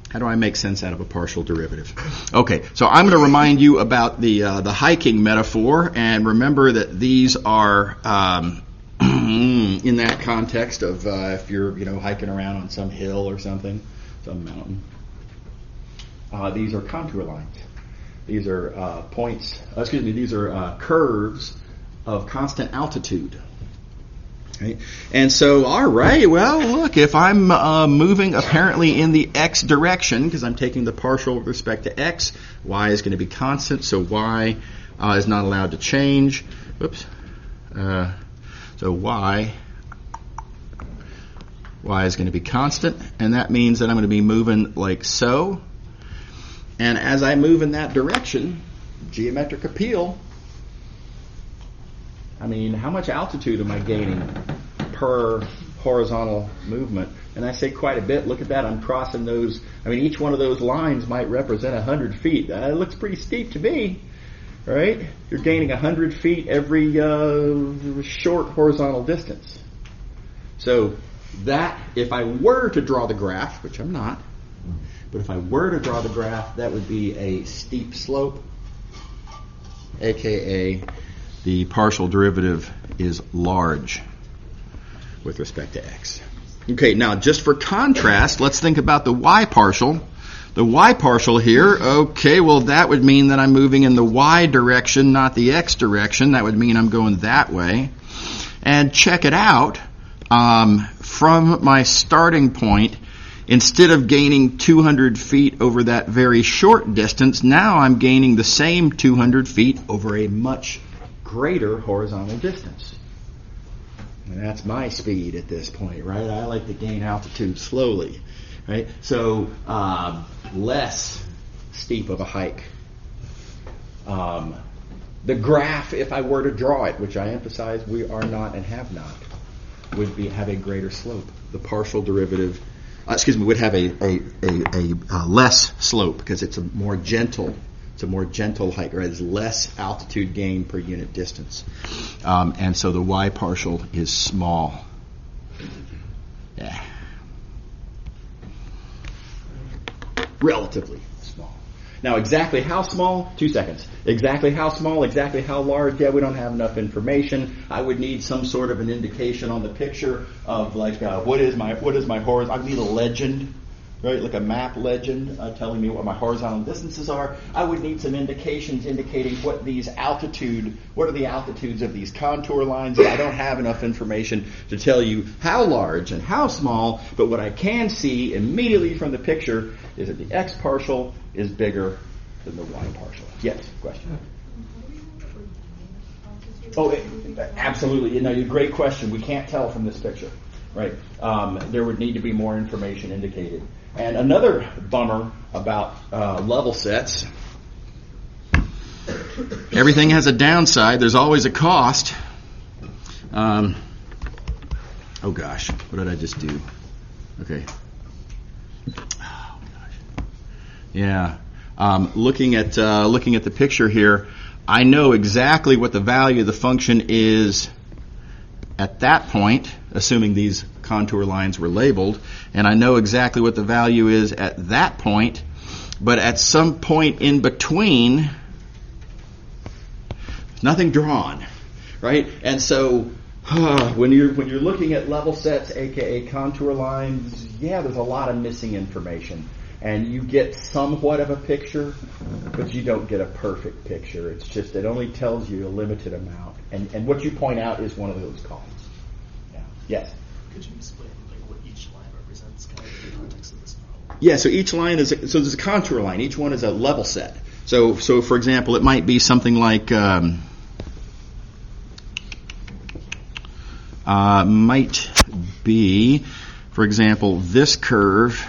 How do I make sense out of a partial derivative? Okay, so I'm going to remind you about the hiking metaphor, and remember that these are in that context of if you're hiking around on some hill or something, some mountain. These are contour lines. These are These are curves of constant altitude. Right? And so, all right, well, look, if I'm moving apparently in the x direction, because I'm taking the partial with respect to x, y is going to be constant, so y is not allowed to change. Whoops. So y is going to be constant, and that means that I'm going to be moving like so. And as I move in that direction, geometric appeal, how much altitude am I gaining per horizontal movement? And I say quite a bit. Look at that. I'm crossing those. Each one of those lines might represent 100 feet. That looks pretty steep to me, right? You're gaining 100 feet every short horizontal distance. So that, if I were to draw the graph, which I'm not, but if I were to draw the graph, that would be a steep slope, aka the partial derivative is large with respect to x. Okay, now just for contrast, let's think about the y partial. The y partial here, okay, well that would mean that I'm moving in the y direction, not the x direction. That would mean I'm going that way. And check it out. from my starting point, instead of gaining 200 feet over that very short distance, now I'm gaining the same 200 feet over a much greater horizontal distance. And that's my speed at this point, right? I like to gain altitude slowly, right? So less steep of a hike. The graph, if I were to draw it, which I emphasize we are not and have not, would have a greater slope. The partial derivative, would have a less slope because it's a more gentle. It's a more gentle hike, right? There's less altitude gain per unit distance, and so the y partial is small. Yeah, relatively small. Now, exactly how small? 2 seconds. Exactly how small? Exactly how large? Yeah, we don't have enough information. I would need some sort of an indication on the picture of like what is my horizontal? I need a legend, right? Like a map legend telling me what my horizontal distances are. I would need some indications indicating what are the altitudes of these contour lines. I don't have enough information to tell you how large and how small, but what I can see immediately from the picture is that the x partial is bigger than the y partial. Yes, question. Oh, absolutely. Great question. We can't tell from this picture, right? There would need to be more information indicated. And another bummer about level sets, everything has a downside. There's always a cost. Oh gosh, what did I just do? Okay. Oh gosh. Yeah. Looking at the picture here, I know exactly what the value of the function is at that point, assuming these contour lines were labeled, and I know exactly what the value is at that point, but at some point in between, there's nothing drawn, right? And so when you're looking at level sets, aka contour lines, yeah, there's a lot of missing information. And you get somewhat of a picture, but you don't get a perfect picture. It's just, it only tells you a limited amount. And what you point out is one of those columns. Yeah. Yes? Could you explain what each line represents kind of in the context of this problem? Yeah, so each line is, so there's a contour line. Each one is a level set. So for example, it might be something like, might be, for example, this curve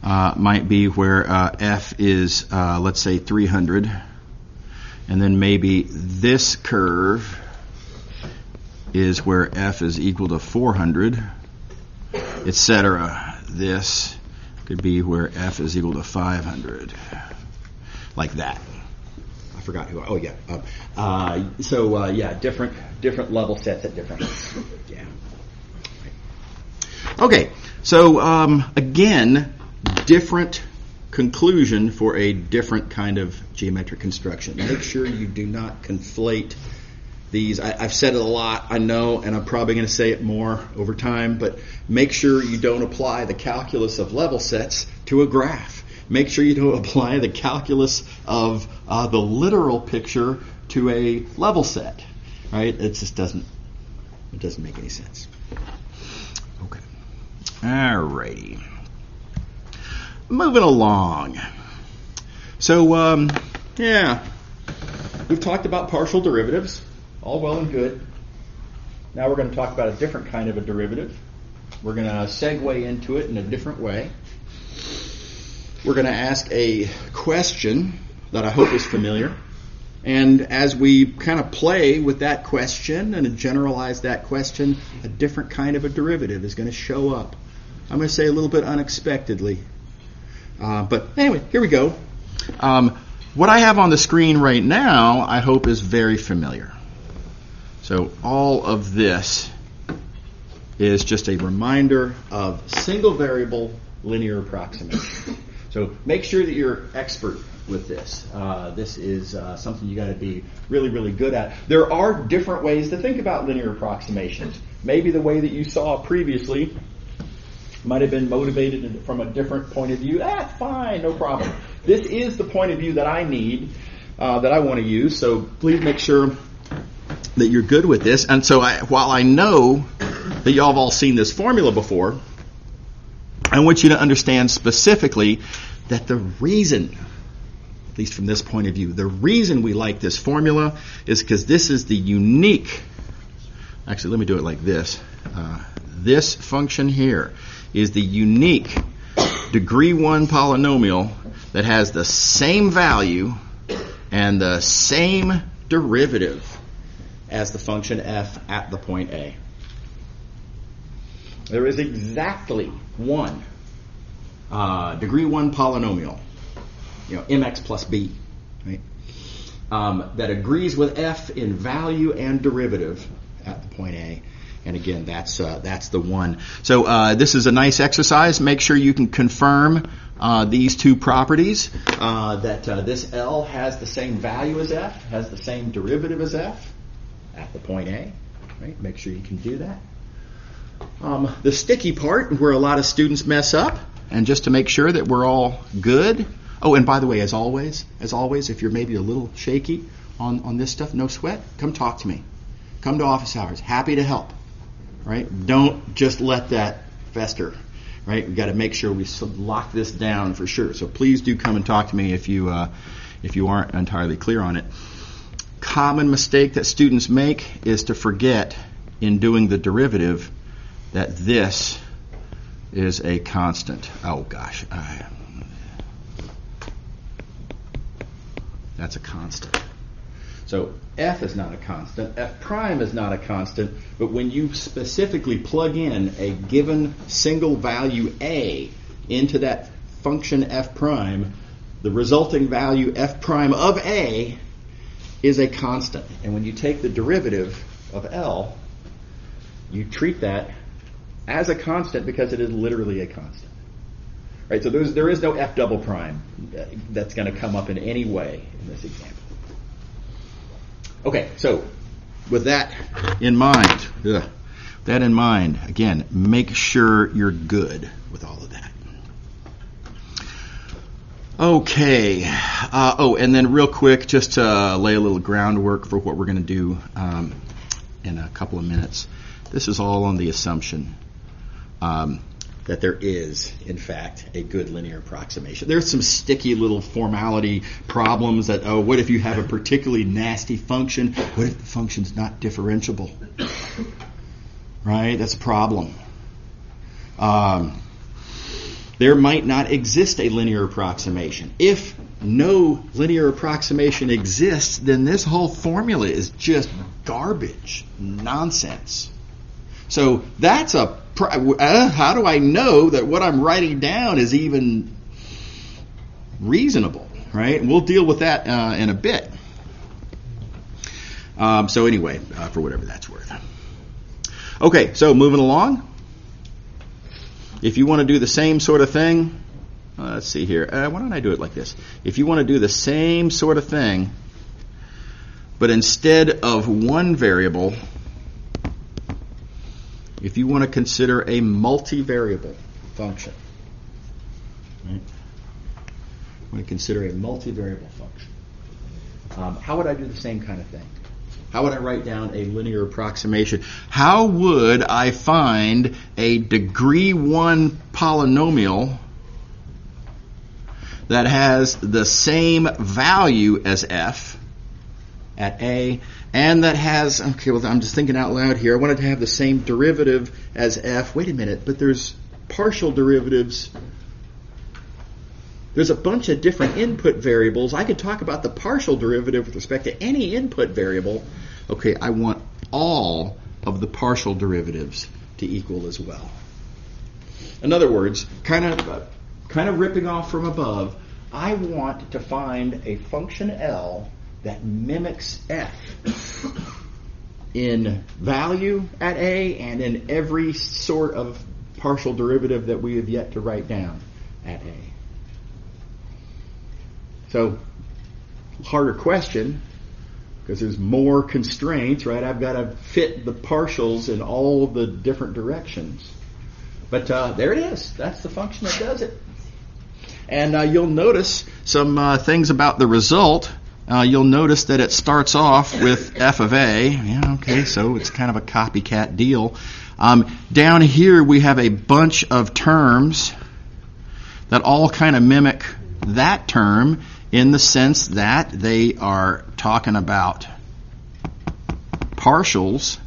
might be where f is, let's say, 300. And then maybe this curve is where f is equal to 400, etc. This could be where f is equal to 500, like that. I forgot who. Oh yeah. Different level sets at different. Yeah. Okay. So again, different conclusion for a different kind of geometric construction. Make sure you do not conflate these. I've said it a lot, I know, and I'm probably going to say it more over time, but make sure you don't apply the calculus of level sets to a graph. Make sure you don't apply the calculus of the literal picture to a level set. Right? It just doesn't make any sense. Okay. Alrighty. Moving along. So, we've talked about partial derivatives, all well and good. Now we're going to talk about a different kind of a derivative. We're going to segue into it in a different way. We're going to ask a question that I hope is familiar. And as we kind of play with that question and generalize that question, a different kind of a derivative is going to show up. I'm going to say a little bit unexpectedly. But anyway, here we go. What I have on the screen right now, I hope is very familiar. So all of this is just a reminder of single variable linear approximation. So make sure that you're expert with this. This is something you got to be really, really good at. There are different ways to think about linear approximations. Maybe the way that you saw previously might have been motivated from a different point of view. That's fine, no problem. This is the point of view that I need, that I want to use. So please make sure that you're good with this. And so while I know that y'all have all seen this formula before, I want you to understand specifically that the reason, at least from this point of view, the reason we like this formula is because this is the unique, actually let me do it like this. This function here is the unique degree 1 polynomial that has the same value and the same derivative as the function f at the point A. There is exactly one degree 1 polynomial, mx plus b, right? That agrees with f in value and derivative at the point A. And again, that's the one. So this is a nice exercise. Make sure you can confirm these two properties, that this L has the same value as f, has the same derivative as f at the point A. Right? Make sure you can do that. The sticky part, where a lot of students mess up, and just to make sure that we're all good. Oh, and by the way, as always, if you're maybe a little shaky on this stuff, no sweat. Come talk to me. Come to office hours. Happy to help. Right? Don't just let that fester. Right? We've got to make sure we lock this down for sure. So please do come and talk to me if you aren't entirely clear on it. Common mistake that students make is to forget in doing the derivative that this is a constant. Oh gosh. That's a constant. So f is not a constant, f prime is not a constant, but when you specifically plug in a given single value a into that function f prime, the resulting value f prime of a is a constant. And when you take the derivative of L, you treat that as a constant because it is literally a constant. Right? So there is no f double prime that's going to come up in any way in this example. Okay, so with that in mind, again, make sure you're good with all of that. Okay. And then real quick, just to lay a little groundwork for what we're going to do in a couple of minutes. This is all on the assumption that there is, in fact, a good linear approximation. There's some sticky little formality problems that, what if you have a particularly nasty function? What if the function's not differentiable? Right? That's a problem. There might not exist a linear approximation. If no linear approximation exists, then this whole formula is just garbage, nonsense. So that's how do I know that what I'm writing down is even reasonable, right? And we'll deal with that in a bit. So anyway, for whatever that's worth. Okay, so moving along. If you want to do the same sort of thing, let's see here. Why don't I do it like this? If you want to do the same sort of thing, but instead of one variable, if you want to consider a multivariable function, right? I want to consider a multivariable function. How would I do the same kind of thing? How would I write down a linear approximation? How would I find a degree 1 polynomial that has the same value as f at A, and that has, okay, well, I'm just thinking out loud here. I wanted to have the same derivative as f. Wait a minute, but there's partial derivatives. There's a bunch of different input variables. I could talk about the partial derivative with respect to any input variable. Okay, I want all of the partial derivatives to equal as well. In other words, kind of ripping off from above, I want to find a function L that mimics f in value at A and in every sort of partial derivative that we have yet to write down at A. So, harder question, because there's more constraints, right? I've got to fit the partials in all the different directions. But there it is. That's the function that does it. And you'll notice some things about the result you'll notice that it starts off with f of a. Yeah, okay, so it's kind of a copycat deal. Down here we have a bunch of terms that all kind of mimic that term in the sense that they are talking about partials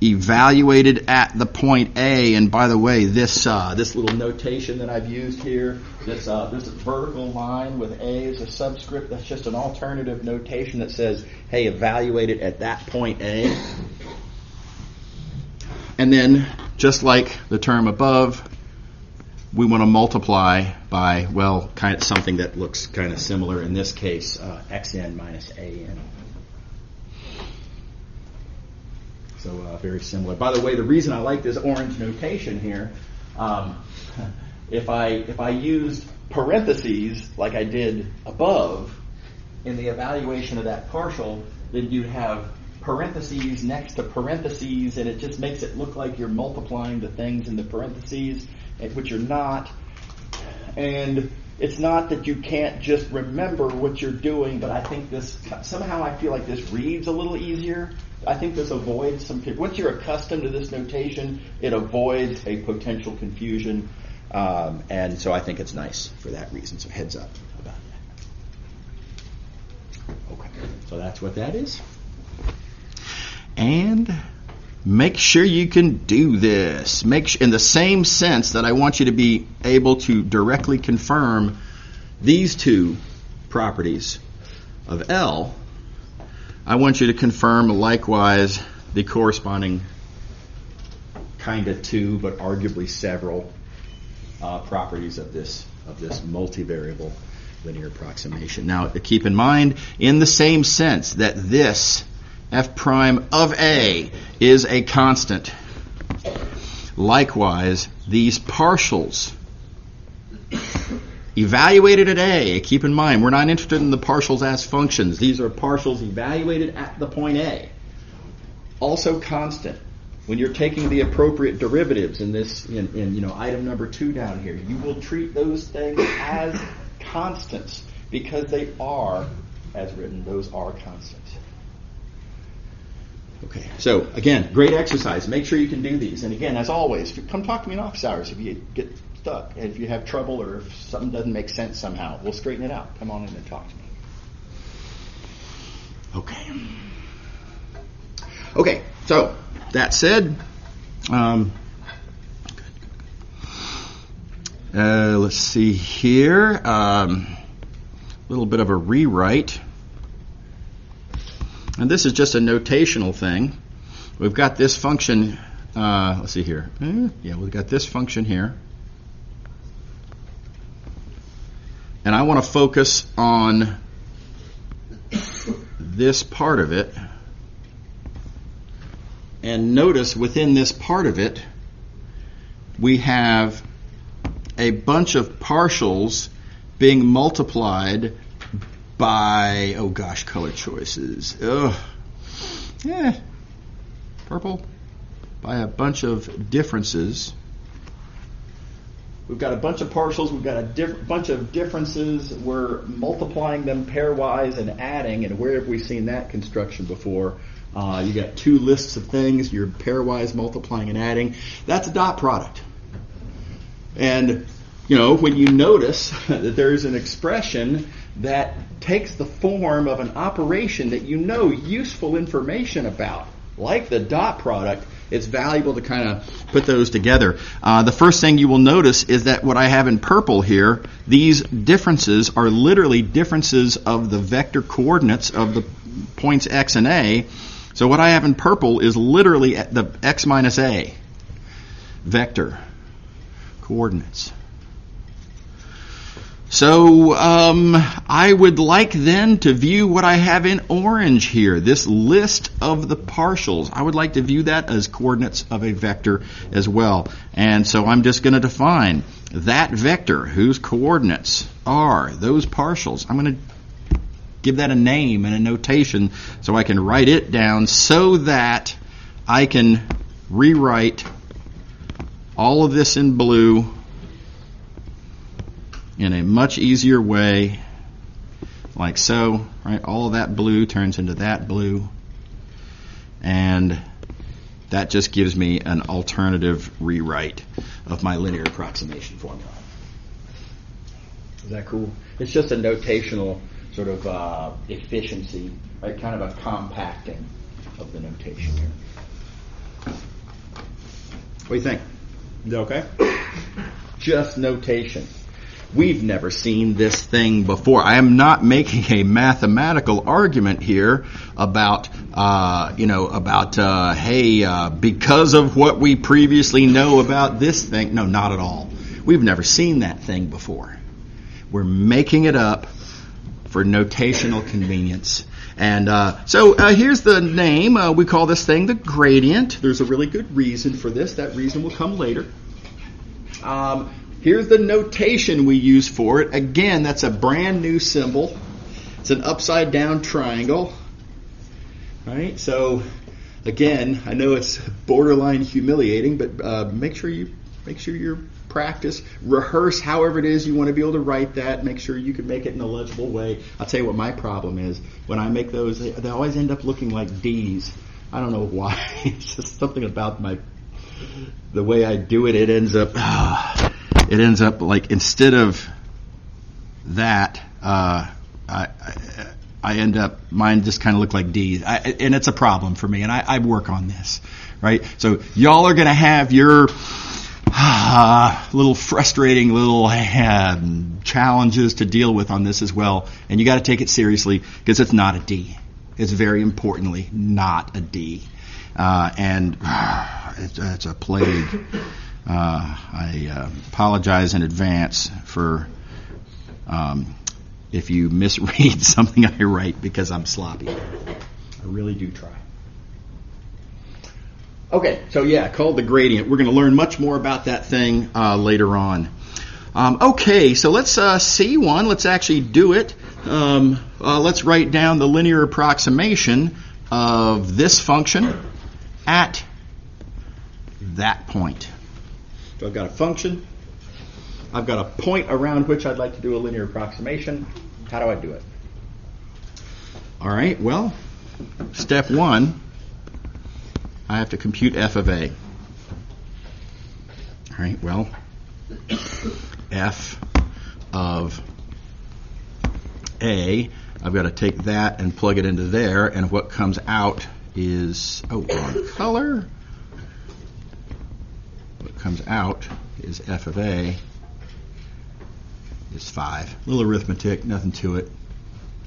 evaluated at the point A. And by the way, this little notation that I've used here, this vertical line with A as a subscript, that's just an alternative notation that says, hey, evaluate it at that point A. And then, just like the term above, we want to multiply by, well, kind of something that looks kind of similar. In this case, xn minus an. So very similar. By the way, the reason I like this orange notation here, if I used parentheses like I did above in the evaluation of that partial, then you'd have parentheses next to parentheses, and it just makes it look like you're multiplying the things in the parentheses, which you're not. And it's not that you can't just remember what you're doing, but I think somehow I feel like this reads a little easier. I think this avoids some. Once you're accustomed to this notation, it avoids a potential confusion, and so I think it's nice for that reason. So heads up about that. Okay, so that's what that is. And make sure you can do this. In the same sense that I want you to be able to directly confirm these two properties of L, I want you to confirm likewise the corresponding kind of two, but arguably several properties of this multivariable linear approximation. Now, keep in mind, in the same sense that this f prime of A is a constant, likewise, these partials evaluated at A, keep in mind, we're not interested in the partials as functions. These are partials evaluated at the point A. Also constant. When you're taking the appropriate derivatives in this, in item number 2 down here, you will treat those things as constants because they are, as written, those are constants. Okay, so again, great exercise. Make sure you can do these. And again, as always, come talk to me in office hours if you get stuck. And if you have trouble or if something doesn't make sense somehow, we'll straighten it out. Come on in and talk to me. Okay, so that said, let's see here. A little bit of a rewrite. And this is just a notational thing. We've got this function, let's see here. Yeah, we've got this function here. And I want to focus on this part of it. And notice within this part of it, we have a bunch of partials being multiplied by, oh gosh, color choices. Purple. By a bunch of differences. We've got a bunch of partials, we've got a bunch of differences, we're multiplying them pairwise and adding, and where have we seen that construction before? You got two lists of things, you're pairwise multiplying and adding. That's a dot product. And, when you notice that there's an expression that takes the form of an operation that useful information about, like the dot product, it's valuable to kind of put those together. The first thing you will notice is that what I have in purple here, these differences are literally differences of the vector coordinates of the points x and a. So what I have in purple is literally the x minus a vector coordinates. So I would like then to view what I have in orange here, this list of the partials. I would like to view that as coordinates of a vector as well. And so I'm just going to define that vector whose coordinates are those partials. I'm going to give that a name and a notation so I can write it down so that I can rewrite all of this in blue in a much easier way like so, right? All of that blue turns into that blue, and that just gives me an alternative rewrite of my linear approximation formula. Is that cool? It's just a notational sort of efficiency, right? Kind of a compacting of the notation here. What do you think? Is that okay? Just notation. We've never seen this thing before. I am not making a mathematical argument here about, because of what we previously know about this thing. No, not at all. We've never seen that thing before. We're making it up for notational convenience. And so here's the name. We call this thing the gradient. There's a really good reason for this. That reason will come later. Here's the notation we use for it. Again, that's a brand new symbol. It's an upside down triangle. Right? So again, I know it's borderline humiliating, but make sure you practice, rehearse however it is you want to be able to write that. Make sure you can make it in a legible way. I'll tell you what my problem is. When I make those, they always end up looking like D's. I don't know why. It's just something about the way I do it. It ends up like, instead of that, I end up, mine just kind of look like D's. And it's a problem for me, and I work on this, right? So y'all are going to have your little frustrating little challenges to deal with on this as well, and you got to take it seriously because it's not a D. It's very importantly not a D, and it's a plague. I apologize in advance for if you misread something I write because I'm sloppy. I really do try. Okay, so called the gradient. We're going to learn much more about that thing later on. Okay, so let's see one. Let's actually do it. Let's write down the linear approximation of this function at that point. So I've got a function. I've got a point around which I'd like to do a linear approximation. How do I do it? All right, well, step one. I have to compute f of a. All right, well, f of a, I've got to take that and plug it into there, and what comes out is, wrong color. What comes out is f of a is 5. A little arithmetic, nothing to it.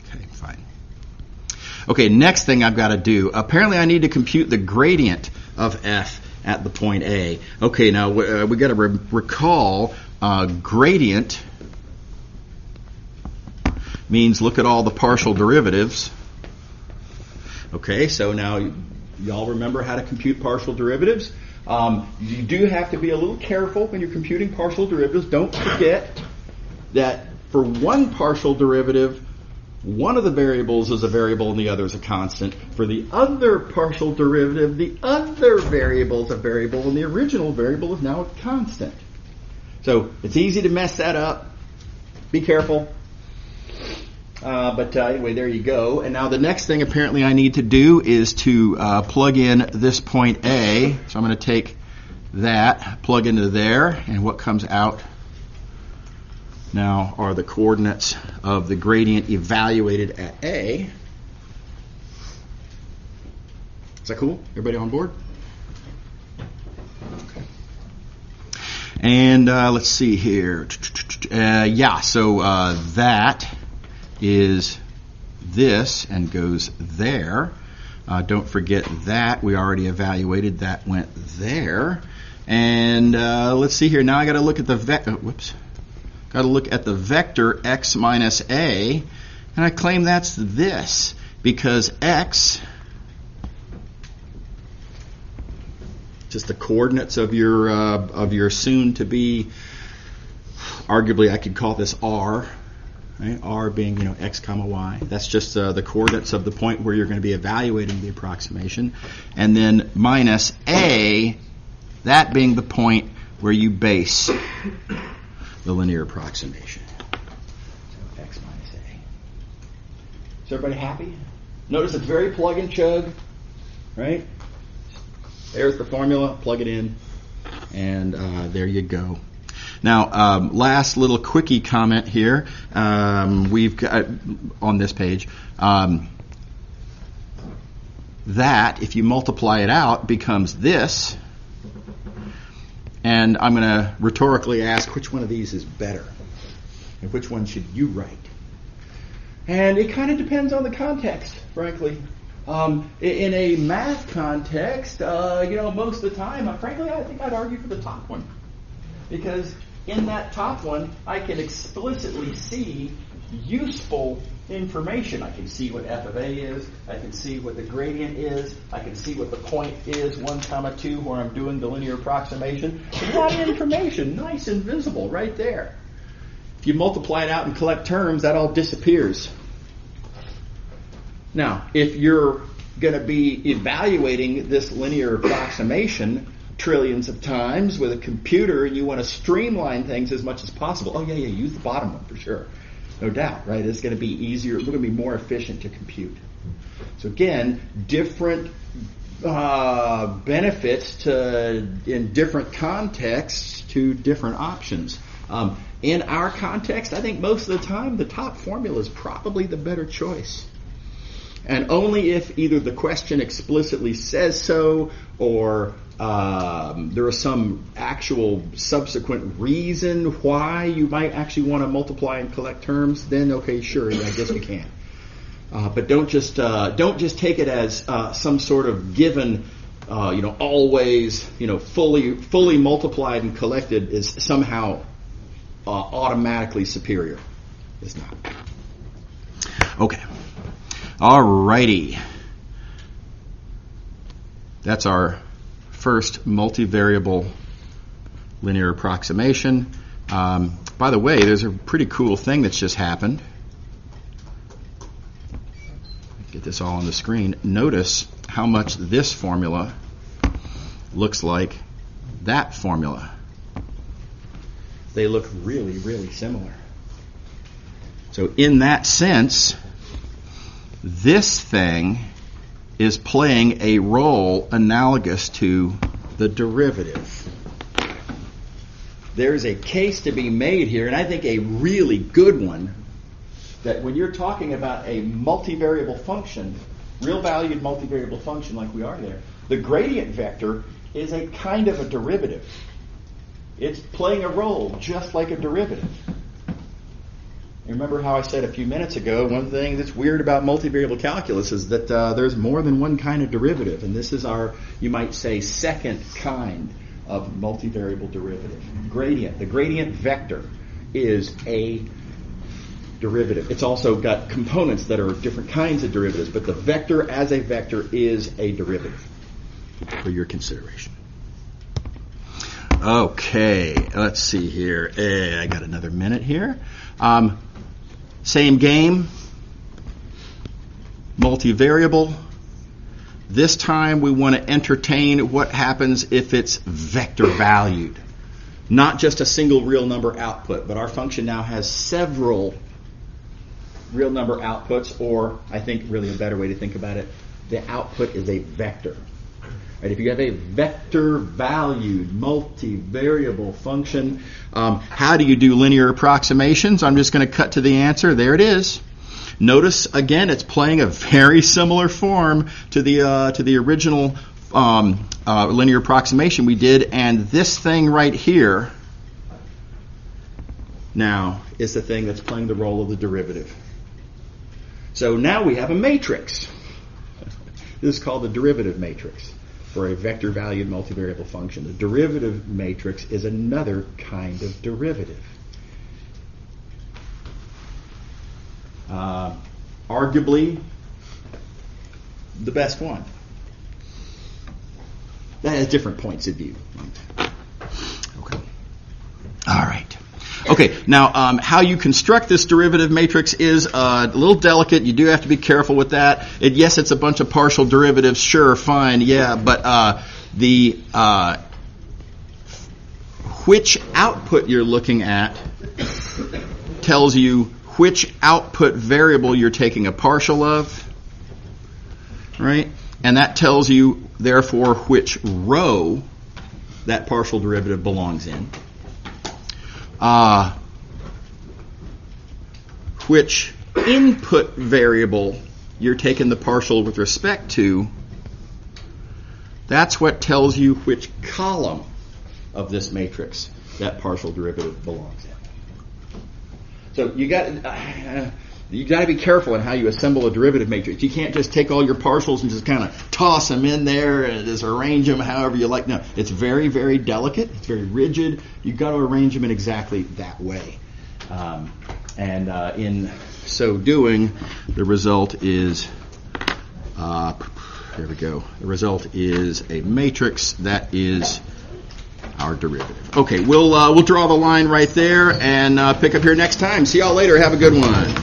Okay, fine. Okay, next thing I've got to do, apparently I need to compute the gradient of f at the point A. Okay, now we got to recall gradient means look at all the partial derivatives. Okay, so now y'all remember how to compute partial derivatives. You do have to be a little careful when you're computing partial derivatives. Don't forget that for one partial derivative, one of the variables is a variable and the other is a constant. For the other partial derivative, the other variable is a variable and the original variable is now a constant. So it's easy to mess that up. Be careful. But anyway, there you go. And now the next thing apparently I need to do is to plug in this point A. So I'm going to take that, plug into there, and what comes out now are the coordinates of the gradient evaluated at A. Is that cool? Everybody on board? Okay. And let's see here. So that is this and goes there. Don't forget that. We already evaluated that went there. And let's see here. Now I got to look at the vector. Got to look at the vector x minus a, and I claim that's this because x, just the coordinates of your soon to be, arguably I could call this r, right? R being x comma y. That's just the coordinates of the point where you're going to be evaluating the approximation, and then minus a, that being the point where you base the linear approximation. So x minus Is everybody happy? Notice it's very plug and chug, right? There's the formula, plug it in, and there you go. Now, last little quickie comment here. We've got on this page that if you multiply it out becomes this, and I'm going to rhetorically ask which one of these is better, and which one should you write? And it kind of depends on the context, frankly. In a math context, most of the time, frankly, I think I'd argue for the top one. Because in that top one, I can explicitly see useful information. I can see what f of a is. I can see what the gradient is. I can see what the point is, 1, 2, where I'm doing the linear approximation. A lot of information, nice and visible right there. If you multiply it out and collect terms, that all disappears. Now, if you're going to be evaluating this linear approximation trillions of times with a computer and you want to streamline things as much as possible, use the bottom one for sure. No doubt, right? It's going to be easier, it's going to be more efficient to compute. So again, different benefits in different contexts to different options. In our context, I think most of the time the top formula is probably the better choice. And only if either the question explicitly says so or there is some actual subsequent reason why you might actually want to multiply and collect terms, then okay, sure, I guess you can. But don't just take it as some sort of given, always, fully multiplied and collected is somehow automatically superior. It's not. Okay. Alrighty. That's our first multivariable linear approximation. By the way, there's a pretty cool thing that's just happened. Get this all on the screen. Notice how much this formula looks like that formula. They look really, really similar. So in that sense, this thing is playing a role analogous to the derivative. There's a case to be made here, and I think a really good one, that when you're talking about a multivariable function, real-valued multivariable function like we are there, the gradient vector is a kind of a derivative. It's playing a role just like a derivative. You remember how I said a few minutes ago, one thing that's weird about multivariable calculus is that there's more than one kind of derivative, and this is our, you might say, second kind of multivariable derivative. Gradient. The gradient vector is a derivative. It's also got components that are different kinds of derivatives, but the vector as a vector is a derivative for your consideration. Okay, let's see here. I got another minute here. Same game, multivariable. This time we want to entertain what happens if it's vector valued. Not just a single real number output, but our function now has several real number outputs, or I think really a better way to think about it, the output is a vector. Right, if you have a vector-valued multivariable function, how do you do linear approximations? I'm just going to cut to the answer. There it is. Notice again, it's playing a very similar form to the original linear approximation we did, and this thing right here now is the thing that's playing the role of the derivative. So now we have a matrix. This is called the derivative matrix. For a vector-valued multivariable function. The derivative matrix is another kind of derivative. Arguably, the best one. That has different points of view. Okay. All right. Okay, now how you construct this derivative matrix is a little delicate. You do have to be careful with that. Yes, it's a bunch of partial derivatives. Sure, fine, yeah, but which output you're looking at tells you which output variable you're taking a partial of, right? And that tells you, therefore, which row that partial derivative belongs in. Which input variable you're taking the partial with respect to. That's what tells you which column of this matrix that partial derivative belongs in. So you got to be careful in how you assemble a derivative matrix. You can't just take all your partials and just kind of toss them in there and just arrange them however you like. No, it's very, very delicate. It's very rigid. You've got to arrange them in exactly that way. And in so doing, the result is, there we go. The result is a matrix that is our derivative. Okay, we'll draw the line right there and pick up here next time. See y'all later. Have a good one.